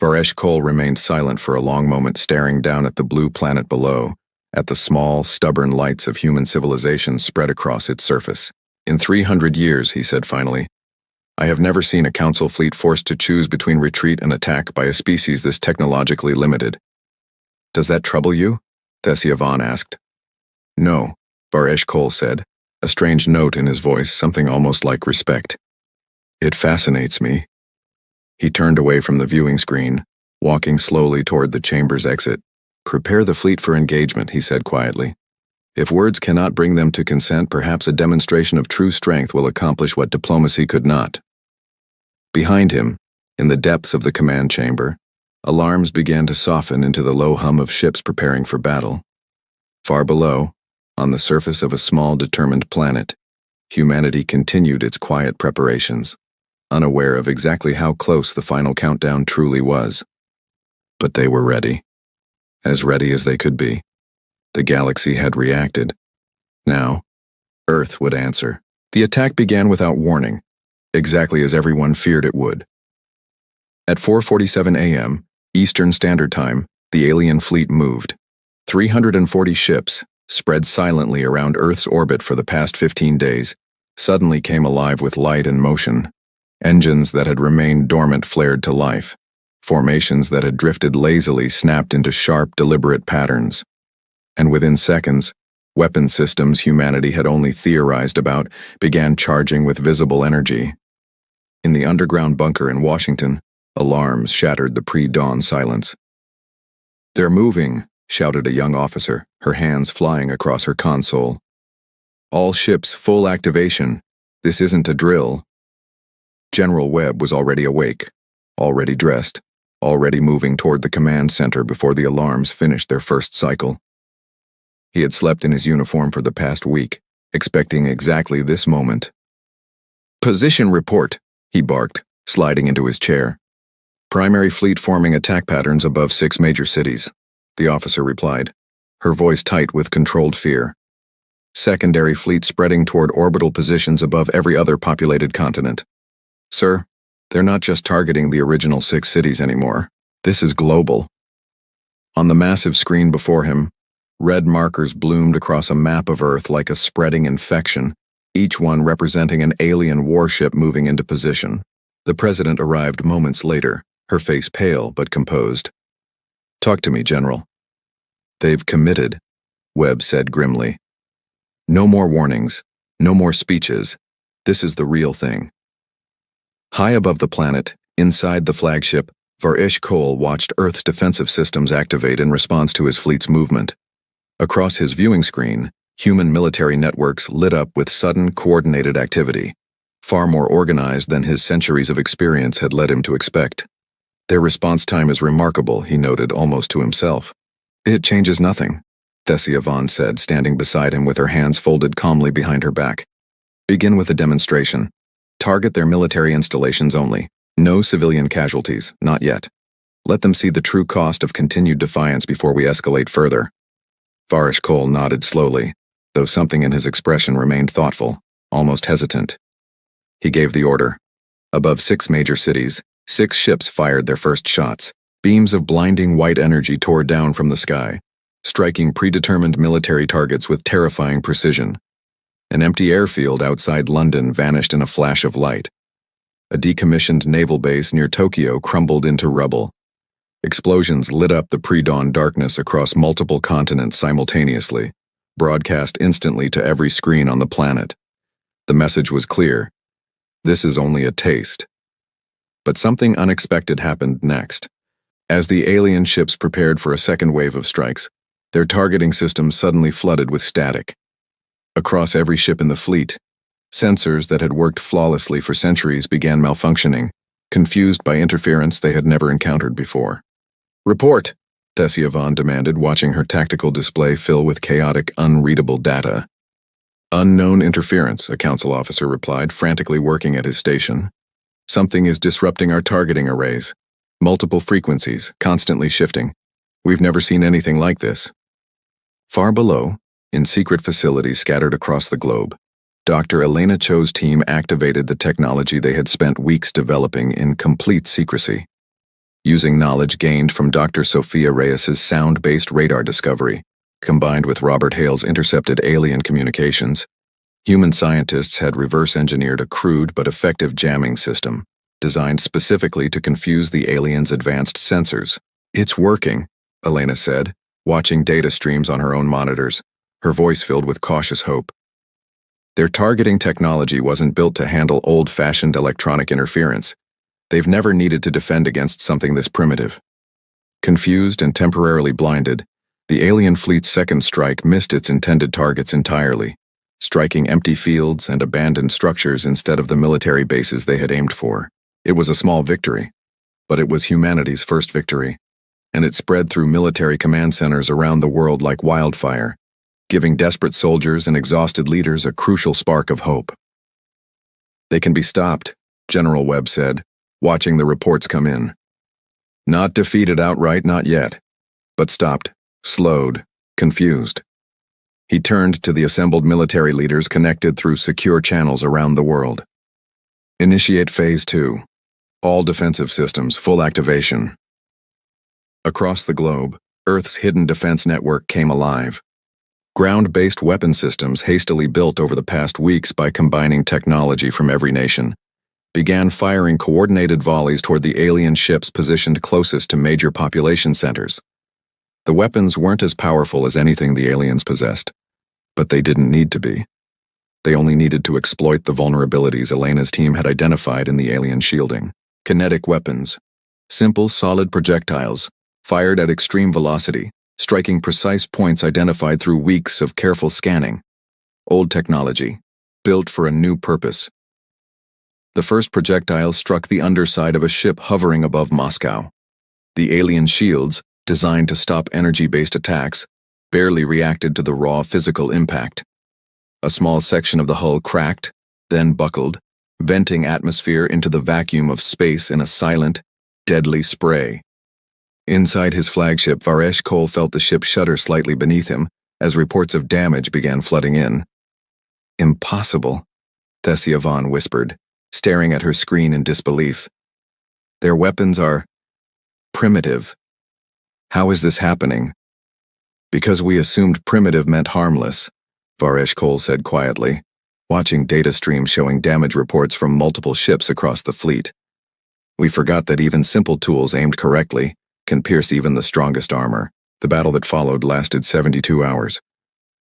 Varesh Kohl remained silent for a long moment, staring down at the blue planet below, at the small, stubborn lights of human civilization spread across its surface. "In 300 years, he said finally, I have never seen a council fleet forced to choose between retreat and attack by a species this technologically limited." "Does that trouble you?" Thessia Vaughn asked. "No," Varesh Kohl said, a strange note in his voice, something almost like respect. "It fascinates me." He turned away from the viewing screen, walking slowly toward the chamber's exit. "Prepare the fleet for engagement," he said quietly. "If words cannot bring them to consent, perhaps a demonstration of true strength will accomplish what diplomacy could not." Behind him, in the depths of the command chamber, alarms began to soften into the low hum of ships preparing for battle. Far below, on the surface of a small, determined planet, humanity continued its quiet preparations, unaware of exactly how close the final countdown truly was. But they were ready. As ready as they could be. The galaxy had reacted. Now, Earth would answer. The attack began without warning, exactly as everyone feared it would. At 4:47 a.m., Eastern Standard Time, the alien fleet moved. 340 ships, spread silently around Earth's orbit for the past 15 days, suddenly came alive with light and motion. Engines that had remained dormant flared to life. Formations that had drifted lazily snapped into sharp, deliberate patterns. And within seconds, weapon systems humanity had only theorized about began charging with visible energy. In the underground bunker in Washington, Alarms shattered the pre-dawn silence. "They're moving," shouted a young officer, her hands flying across her console. "All ships full activation. This isn't a drill." General Webb was already awake, already dressed, already moving toward the command center before the alarms finished their first cycle. He had slept in his uniform for the past week, expecting exactly this moment. "Position report," he barked, sliding into his chair. "Primary fleet forming attack patterns above 6 major cities," the officer replied, her voice tight with controlled fear. "Secondary fleet spreading toward orbital positions above every other populated continent. Sir, they're not just targeting the original 6 cities anymore. This is global." On the massive screen before him, red markers bloomed across a map of Earth like a spreading infection, each one representing an alien warship moving into position. The president arrived moments later, her face pale but composed. "Talk to me, General." "They've committed," Webb said grimly. "No more warnings, no more speeches. This is the real thing." High above the planet, inside the flagship, Varish Cole watched Earth's defensive systems activate in response to his fleet's movement. Across his viewing screen, human military networks lit up with sudden, coordinated activity, far more organized than his centuries of experience had led him to expect. "Their response time is remarkable," he noted almost to himself. "It changes nothing," Thessia Vaughn said, standing beside him with her hands folded calmly behind her back. "Begin with a demonstration. Target their military installations only. No civilian casualties, not yet. Let them see the true cost of continued defiance before we escalate further." Varish Cole nodded slowly, though something in his expression remained thoughtful, almost hesitant. He gave the order. Above 6 major cities, 6 ships fired their first shots. Beams of blinding white energy tore down from the sky, striking predetermined military targets with terrifying precision. An empty airfield outside London vanished in a flash of light. A decommissioned naval base near Tokyo crumbled into rubble. Explosions lit up the pre-dawn darkness across multiple continents simultaneously, broadcast instantly to every screen on the planet. The message was clear. This is only a taste. But something unexpected happened next. As the alien ships prepared for a second wave of strikes, their targeting systems suddenly flooded with static. Across every ship in the fleet, sensors that had worked flawlessly for centuries began malfunctioning, confused by interference they had never encountered before. "Report," Thessia Vaughn demanded, watching her tactical display fill with chaotic, unreadable data. "Unknown interference," a council officer replied, frantically working at his station. "Something is disrupting our targeting arrays. Multiple frequencies, constantly shifting. We've never seen anything like this." Far below, in secret facilities scattered across the globe, Dr. Elena Cho's team activated the technology they had spent weeks developing in complete secrecy. Using knowledge gained from Dr. Sophia Reyes's sound-based radar discovery, combined with Robert Hale's intercepted alien communications, human scientists had reverse-engineered a crude but effective jamming system, designed specifically to confuse the aliens' advanced sensors. "It's working," Elena said, watching data streams on her own monitors, her voice filled with cautious hope. Their targeting technology wasn't built to handle old-fashioned electronic interference. They've never needed to defend against something this primitive. Confused and temporarily blinded, the alien fleet's second strike missed its intended targets entirely, striking empty fields and abandoned structures instead of the military bases they had aimed for. It was a small victory, but it was humanity's first victory, and it spread through military command centers around the world like wildfire, giving desperate soldiers and exhausted leaders a crucial spark of hope. "They can be stopped," General Webb said, watching the reports come in. "Not defeated outright, not yet, but stopped, slowed, confused." He turned to the assembled military leaders connected through secure channels around the world. "Initiate Phase 2. All defensive systems, full activation." Across the globe, Earth's hidden defense network came alive. Ground-based weapon systems hastily built over the past weeks by combining technology from every nation began firing coordinated volleys toward the alien ships positioned closest to major population centers. The weapons weren't as powerful as anything the aliens possessed, but they didn't need to be. They only needed to exploit the vulnerabilities Elena's team had identified in the alien shielding. Kinetic weapons, Simple, solid projectiles, fired at extreme velocity, striking precise points identified through weeks of careful scanning. Old technology, built for a new purpose. The first projectile struck the underside of a ship hovering above Moscow. The alien shields, designed to stop energy-based attacks, barely reacted to the raw physical impact. A small section of the hull cracked, then buckled, venting atmosphere into the vacuum of space in a silent, deadly spray. Inside his flagship, Varesh Kol felt the ship shudder slightly beneath him as reports of damage began flooding in. Impossible, Thessia Vaughn whispered, staring at her screen in disbelief. Their weapons are primitive. How is this happening? Because we assumed primitive meant harmless, Varesh Kol said quietly, watching data streams showing damage reports from multiple ships across the fleet. We forgot that even simple tools aimed correctly can pierce even the strongest armor. The battle that followed lasted 72 hours.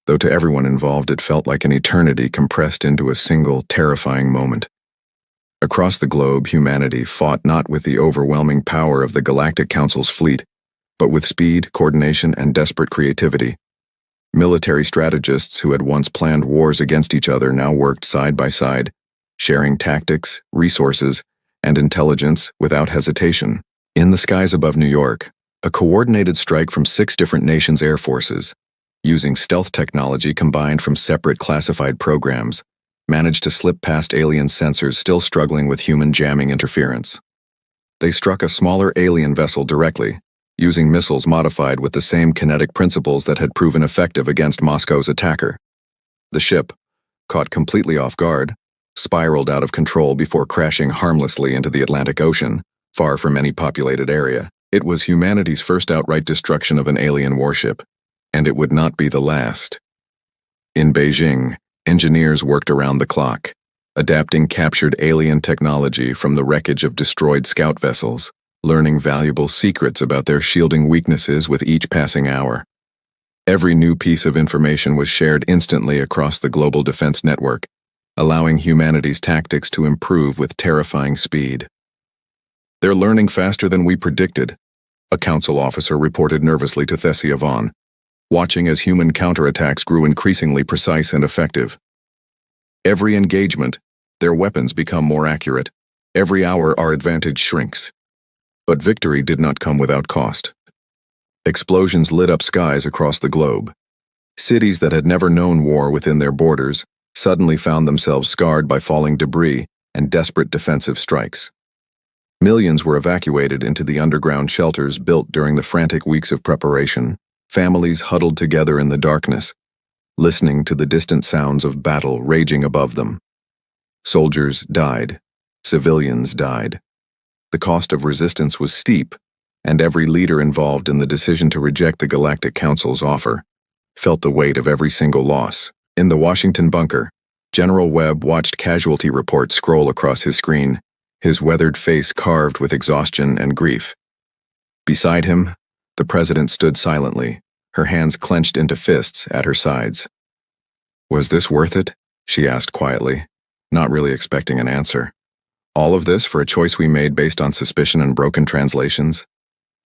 Though to everyone involved it felt like an eternity compressed into a single, terrifying moment. Across the globe, humanity fought not with the overwhelming power of the Galactic Council's fleet, but with speed, coordination, and desperate creativity. Military strategists who had once planned wars against each other now worked side by side, sharing tactics, resources, and intelligence without hesitation. In the skies above New York, a coordinated strike from 6 different nations' air forces, using stealth technology combined from separate classified programs, managed to slip past alien sensors still struggling with human jamming interference. They struck a smaller alien vessel directly, using missiles modified with the same kinetic principles that had proven effective against Moscow's attacker. The ship, caught completely off guard, spiraled out of control before crashing harmlessly into the Atlantic Ocean, far from any populated area. It was humanity's first outright destruction of an alien warship, and it would not be the last. In Beijing, engineers worked around the clock, adapting captured alien technology from the wreckage of destroyed scout vessels, learning valuable secrets about their shielding weaknesses with each passing hour. Every new piece of information was shared instantly across the global defense network, allowing humanity's tactics to improve with terrifying speed. They're learning faster than we predicted, a council officer reported nervously to Thessia Vaughn, watching as human counterattacks grew increasingly precise and effective. Every engagement, their weapons become more accurate. Every hour our advantage shrinks. But victory did not come without cost. Explosions lit up skies across the globe. Cities that had never known war within their borders suddenly found themselves scarred by falling debris and desperate defensive strikes. Millions were evacuated into the underground shelters built during the frantic weeks of preparation. Families huddled together in the darkness, listening to the distant sounds of battle raging above them. Soldiers died. Civilians died. The cost of resistance was steep, and every leader involved in the decision to reject the Galactic Council's offer felt the weight of every single loss. In the Washington bunker, General Webb watched casualty reports scroll across his screen, his weathered face carved with exhaustion and grief. Beside him, the president stood silently, her hands clenched into fists at her sides. "Was this worth it?" she asked quietly, not really expecting an answer. "All of this for a choice we made based on suspicion and broken translations?"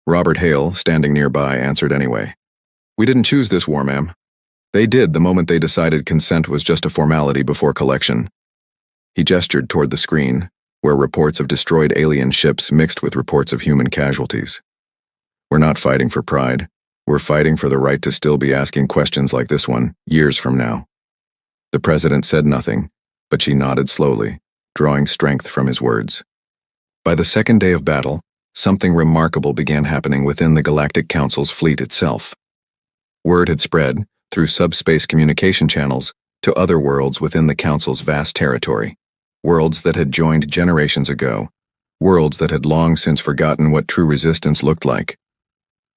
Robert Hale, standing nearby, answered anyway. "We didn't choose this war, ma'am. They did the moment they decided consent was just a formality before collection." He gestured toward the screen, where reports of destroyed alien ships mixed with reports of human casualties. "We're not fighting for pride. We're fighting for the right to still be asking questions like this one, years from now." The president said nothing, but she nodded slowly, drawing strength from his words. By the second day of battle, something remarkable began happening within the Galactic Council's fleet itself. Word had spread, through subspace communication channels, to other worlds within the Council's vast territory. Worlds that had joined generations ago. Worlds that had long since forgotten what true resistance looked like.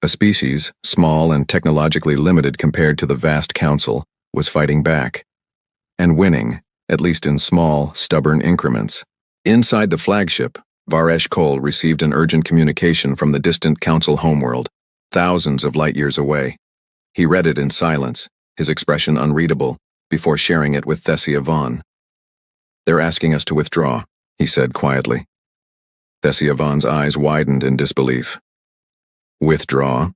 A species, small and technologically limited compared to the vast Council, was fighting back. And winning, at least in small, stubborn increments. Inside the flagship, Varesh Kol received an urgent communication from the distant Council homeworld, thousands of light years away. He read it in silence, his expression unreadable, before sharing it with Thessia Vaughn. "They're asking us to withdraw," he said quietly. Thesiavon's eyes widened in disbelief. Withdraw?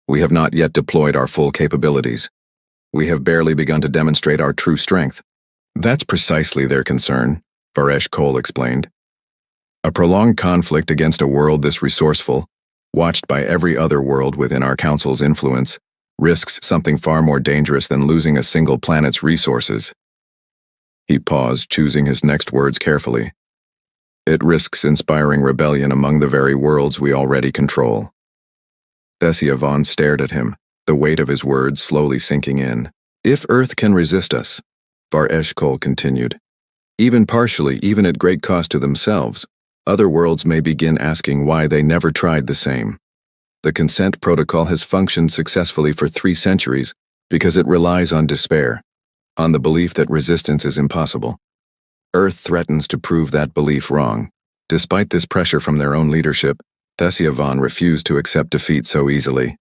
We have not yet deployed our full capabilities. We have barely begun to demonstrate our true strength. That's precisely their concern, Varesh Kol explained. A prolonged conflict against a world this resourceful, watched by every other world within our council's influence, risks something far more dangerous than losing a single planet's resources. He paused, choosing his next words carefully. It risks inspiring rebellion among the very worlds we already control. Thesiavon stared at him, the weight of his words slowly sinking in. If Earth can resist us, Varesh Kol continued, even partially, even at great cost to themselves, other worlds may begin asking why they never tried the same. The consent protocol has functioned successfully for 3 centuries because it relies on despair, on the belief that resistance is impossible. Earth threatens to prove that belief wrong. Despite this pressure from their own leadership, Thesiavon refused to accept defeat so easily.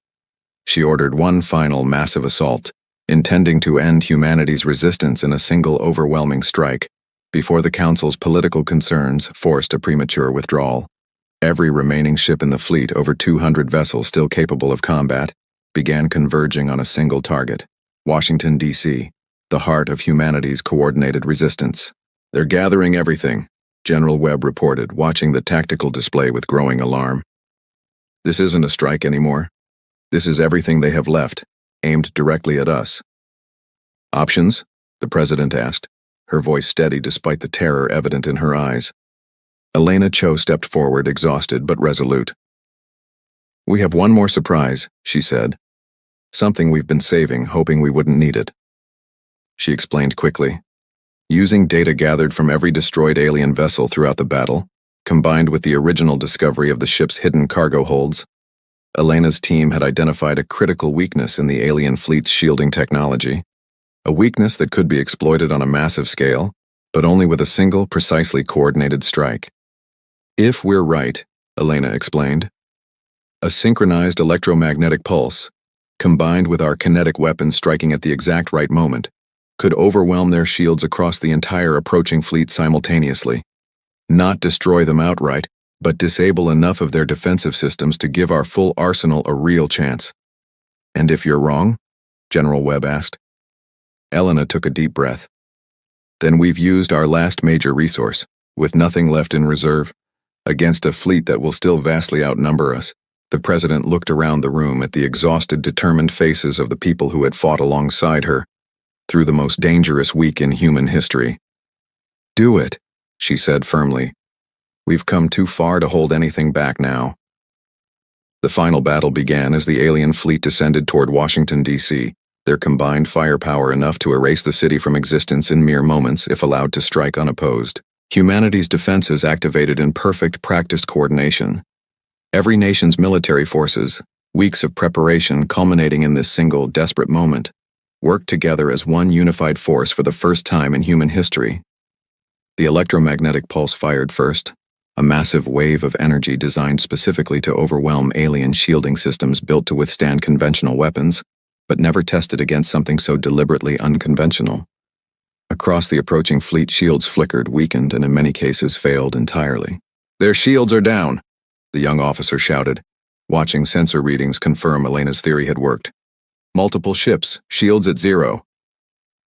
She ordered one final massive assault, intending to end humanity's resistance in a single overwhelming strike, before the Council's political concerns forced a premature withdrawal. Every remaining ship in the fleet, over 200 vessels still capable of combat, began converging on a single target, Washington, D.C., the heart of humanity's coordinated resistance. They're gathering everything, General Webb reported, watching the tactical display with growing alarm. This isn't a strike anymore. This is everything they have left, aimed directly at us. Options? The President asked, her voice steady despite the terror evident in her eyes. Elena Cho stepped forward, exhausted but resolute. We have one more surprise, she said. Something we've been saving, hoping we wouldn't need it. She explained quickly. Using data gathered from every destroyed alien vessel throughout the battle, combined with the original discovery of the ship's hidden cargo holds, Elena's team had identified a critical weakness in the alien fleet's shielding technology, a weakness that could be exploited on a massive scale, but only with a single, precisely coordinated strike. If we're right, Elena explained, a synchronized electromagnetic pulse, combined with our kinetic weapons striking at the exact right moment, could overwhelm their shields across the entire approaching fleet simultaneously. Not destroy them outright, but disable enough of their defensive systems to give our full arsenal a real chance. And if you're wrong? General Webb asked. Elena took a deep breath. Then we've used our last major resource, with nothing left in reserve, against a fleet that will still vastly outnumber us. The President looked around the room at the exhausted, determined faces of the people who had fought alongside her through the most dangerous week in human history. Do it, she said firmly. We've come too far to hold anything back now. The final battle began as the alien fleet descended toward Washington, D.C., their combined firepower enough to erase the city from existence in mere moments if allowed to strike unopposed. Humanity's defenses activated in perfect, practiced coordination. Every nation's military forces, weeks of preparation culminating in this single, desperate moment, worked together as one unified force for the first time in human history. The electromagnetic pulse fired first, a massive wave of energy designed specifically to overwhelm alien shielding systems built to withstand conventional weapons, but never tested against something so deliberately unconventional. Across the approaching fleet, shields flickered, weakened, and in many cases failed entirely. Their shields are down, the young officer shouted, watching sensor readings confirm Elena's theory had worked. Multiple ships, shields at 0.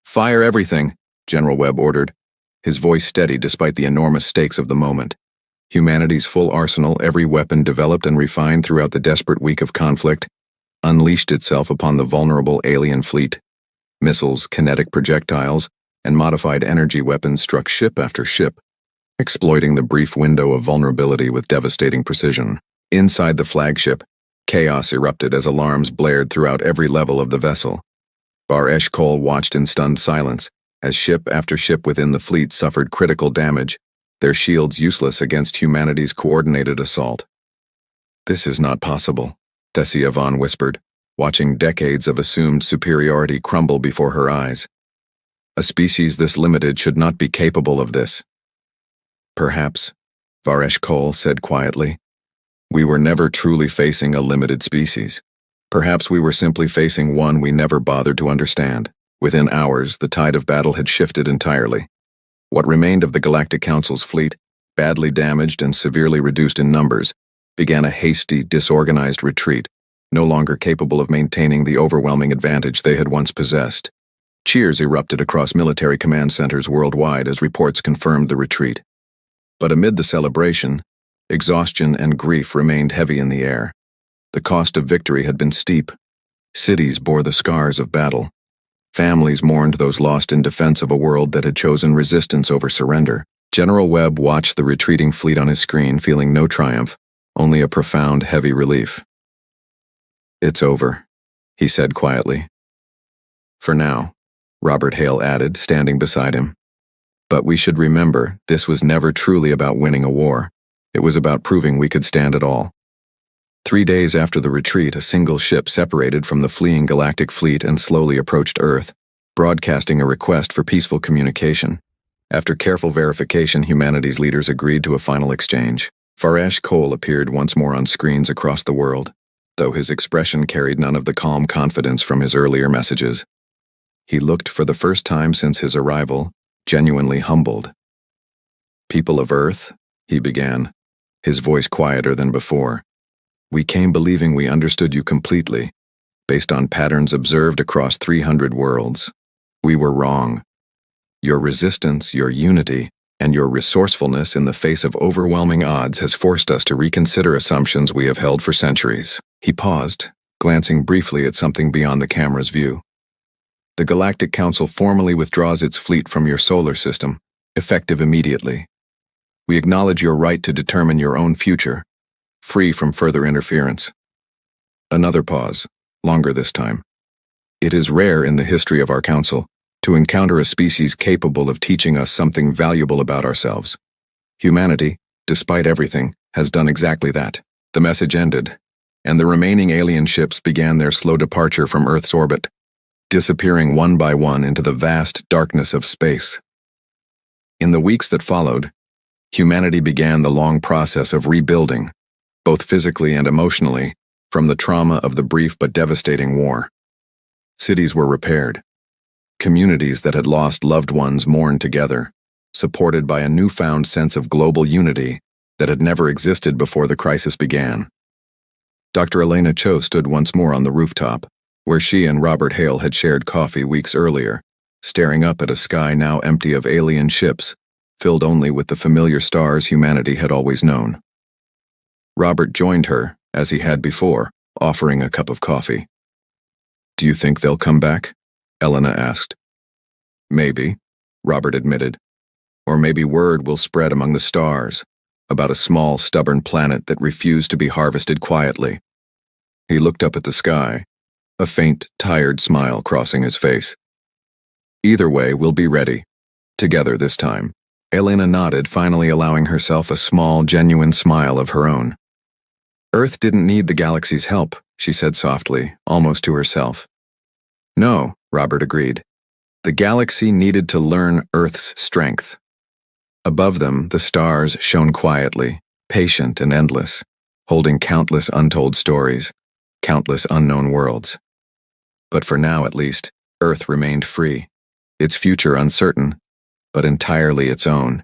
Fire everything, General Webb ordered, his voice steady despite the enormous stakes of the moment. Humanity's full arsenal, every weapon developed and refined throughout the desperate week of conflict, unleashed itself upon the vulnerable alien fleet. Missiles, kinetic projectiles, and modified energy weapons struck ship after ship, exploiting the brief window of vulnerability with devastating precision. Inside the flagship, chaos erupted as alarms blared throughout every level of the vessel. Varesh Kol watched in stunned silence as ship after ship within the fleet suffered critical damage, their shields useless against humanity's coordinated assault. This is not possible, Thesiavon whispered, watching decades of assumed superiority crumble before her eyes. A species this limited should not be capable of this. Perhaps, Varesh Kol said quietly, we were never truly facing a limited species. Perhaps we were simply facing one we never bothered to understand. Within hours, the tide of battle had shifted entirely. What remained of the Galactic Council's fleet, badly damaged and severely reduced in numbers, began a hasty, disorganized retreat, no longer capable of maintaining the overwhelming advantage they had once possessed. Cheers erupted across military command centers worldwide as reports confirmed the retreat. But amid the celebration, exhaustion and grief remained heavy in the air. The cost of victory had been steep. Cities bore the scars of battle. Families mourned those lost in defense of a world that had chosen resistance over surrender. General Webb watched the retreating fleet on his screen, feeling no triumph, only a profound, heavy relief. "It's over," he said quietly. "For now," Robert Hale added, standing beside him. "But we should remember, this was never truly about winning a war. It was about proving we could stand it all." 3 days after the retreat, a single ship separated from the fleeing Galactic fleet and slowly approached Earth, broadcasting a request for peaceful communication. After careful verification, humanity's leaders agreed to a final exchange. Farash Cole appeared once more on screens across the world, though his expression carried none of the calm confidence from his earlier messages. He looked, for the first time since his arrival, genuinely humbled. "People of Earth," he began, his voice quieter than before, "we came believing we understood you completely, based on patterns observed across 300 worlds. We were wrong. Your resistance, your unity, and your resourcefulness in the face of overwhelming odds has forced us to reconsider assumptions we have held for centuries." He paused, glancing briefly at something beyond the camera's view. "The Galactic Council formally withdraws its fleet from your solar system, effective immediately. We acknowledge your right to determine your own future, free from further interference." Another pause, longer this time. "It is rare in the history of our council to encounter a species capable of teaching us something valuable about ourselves. Humanity, despite everything, has done exactly that." The message ended, and the remaining alien ships began their slow departure from Earth's orbit, disappearing one by one into the vast darkness of space. In the weeks that followed, humanity began the long process of rebuilding, both physically and emotionally, from the trauma of the brief but devastating war. Cities were repaired. Communities that had lost loved ones mourned together, supported by a newfound sense of global unity that had never existed before the crisis began. Dr. Elena Cho stood once more on the rooftop, where she and Robert Hale had shared coffee weeks earlier, staring up at a sky now empty of alien ships, filled only with the familiar stars humanity had always known. Robert joined her, as he had before, offering a cup of coffee. "Do you think they'll come back?" Elena asked. "Maybe," Robert admitted. "Or maybe word will spread among the stars about a small, stubborn planet that refused to be harvested quietly." He looked up at the sky, a faint, tired smile crossing his face. "Either way, we'll be ready. Together this time." Elena nodded, finally allowing herself a small, genuine smile of her own. "Earth didn't need the galaxy's help," she said softly, almost to herself. "No," Robert agreed. "The galaxy needed to learn Earth's strength." Above them, the stars shone quietly, patient and endless, holding countless untold stories, countless unknown worlds. But for now, at least, Earth remained free, its future uncertain, but entirely its own,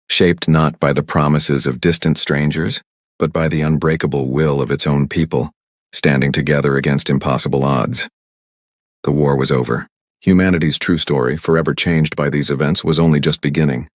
shaped not by the promises of distant strangers, but by the unbreakable will of its own people, standing together against impossible odds. The war was over. Humanity's true story, forever changed by these events, was only just beginning.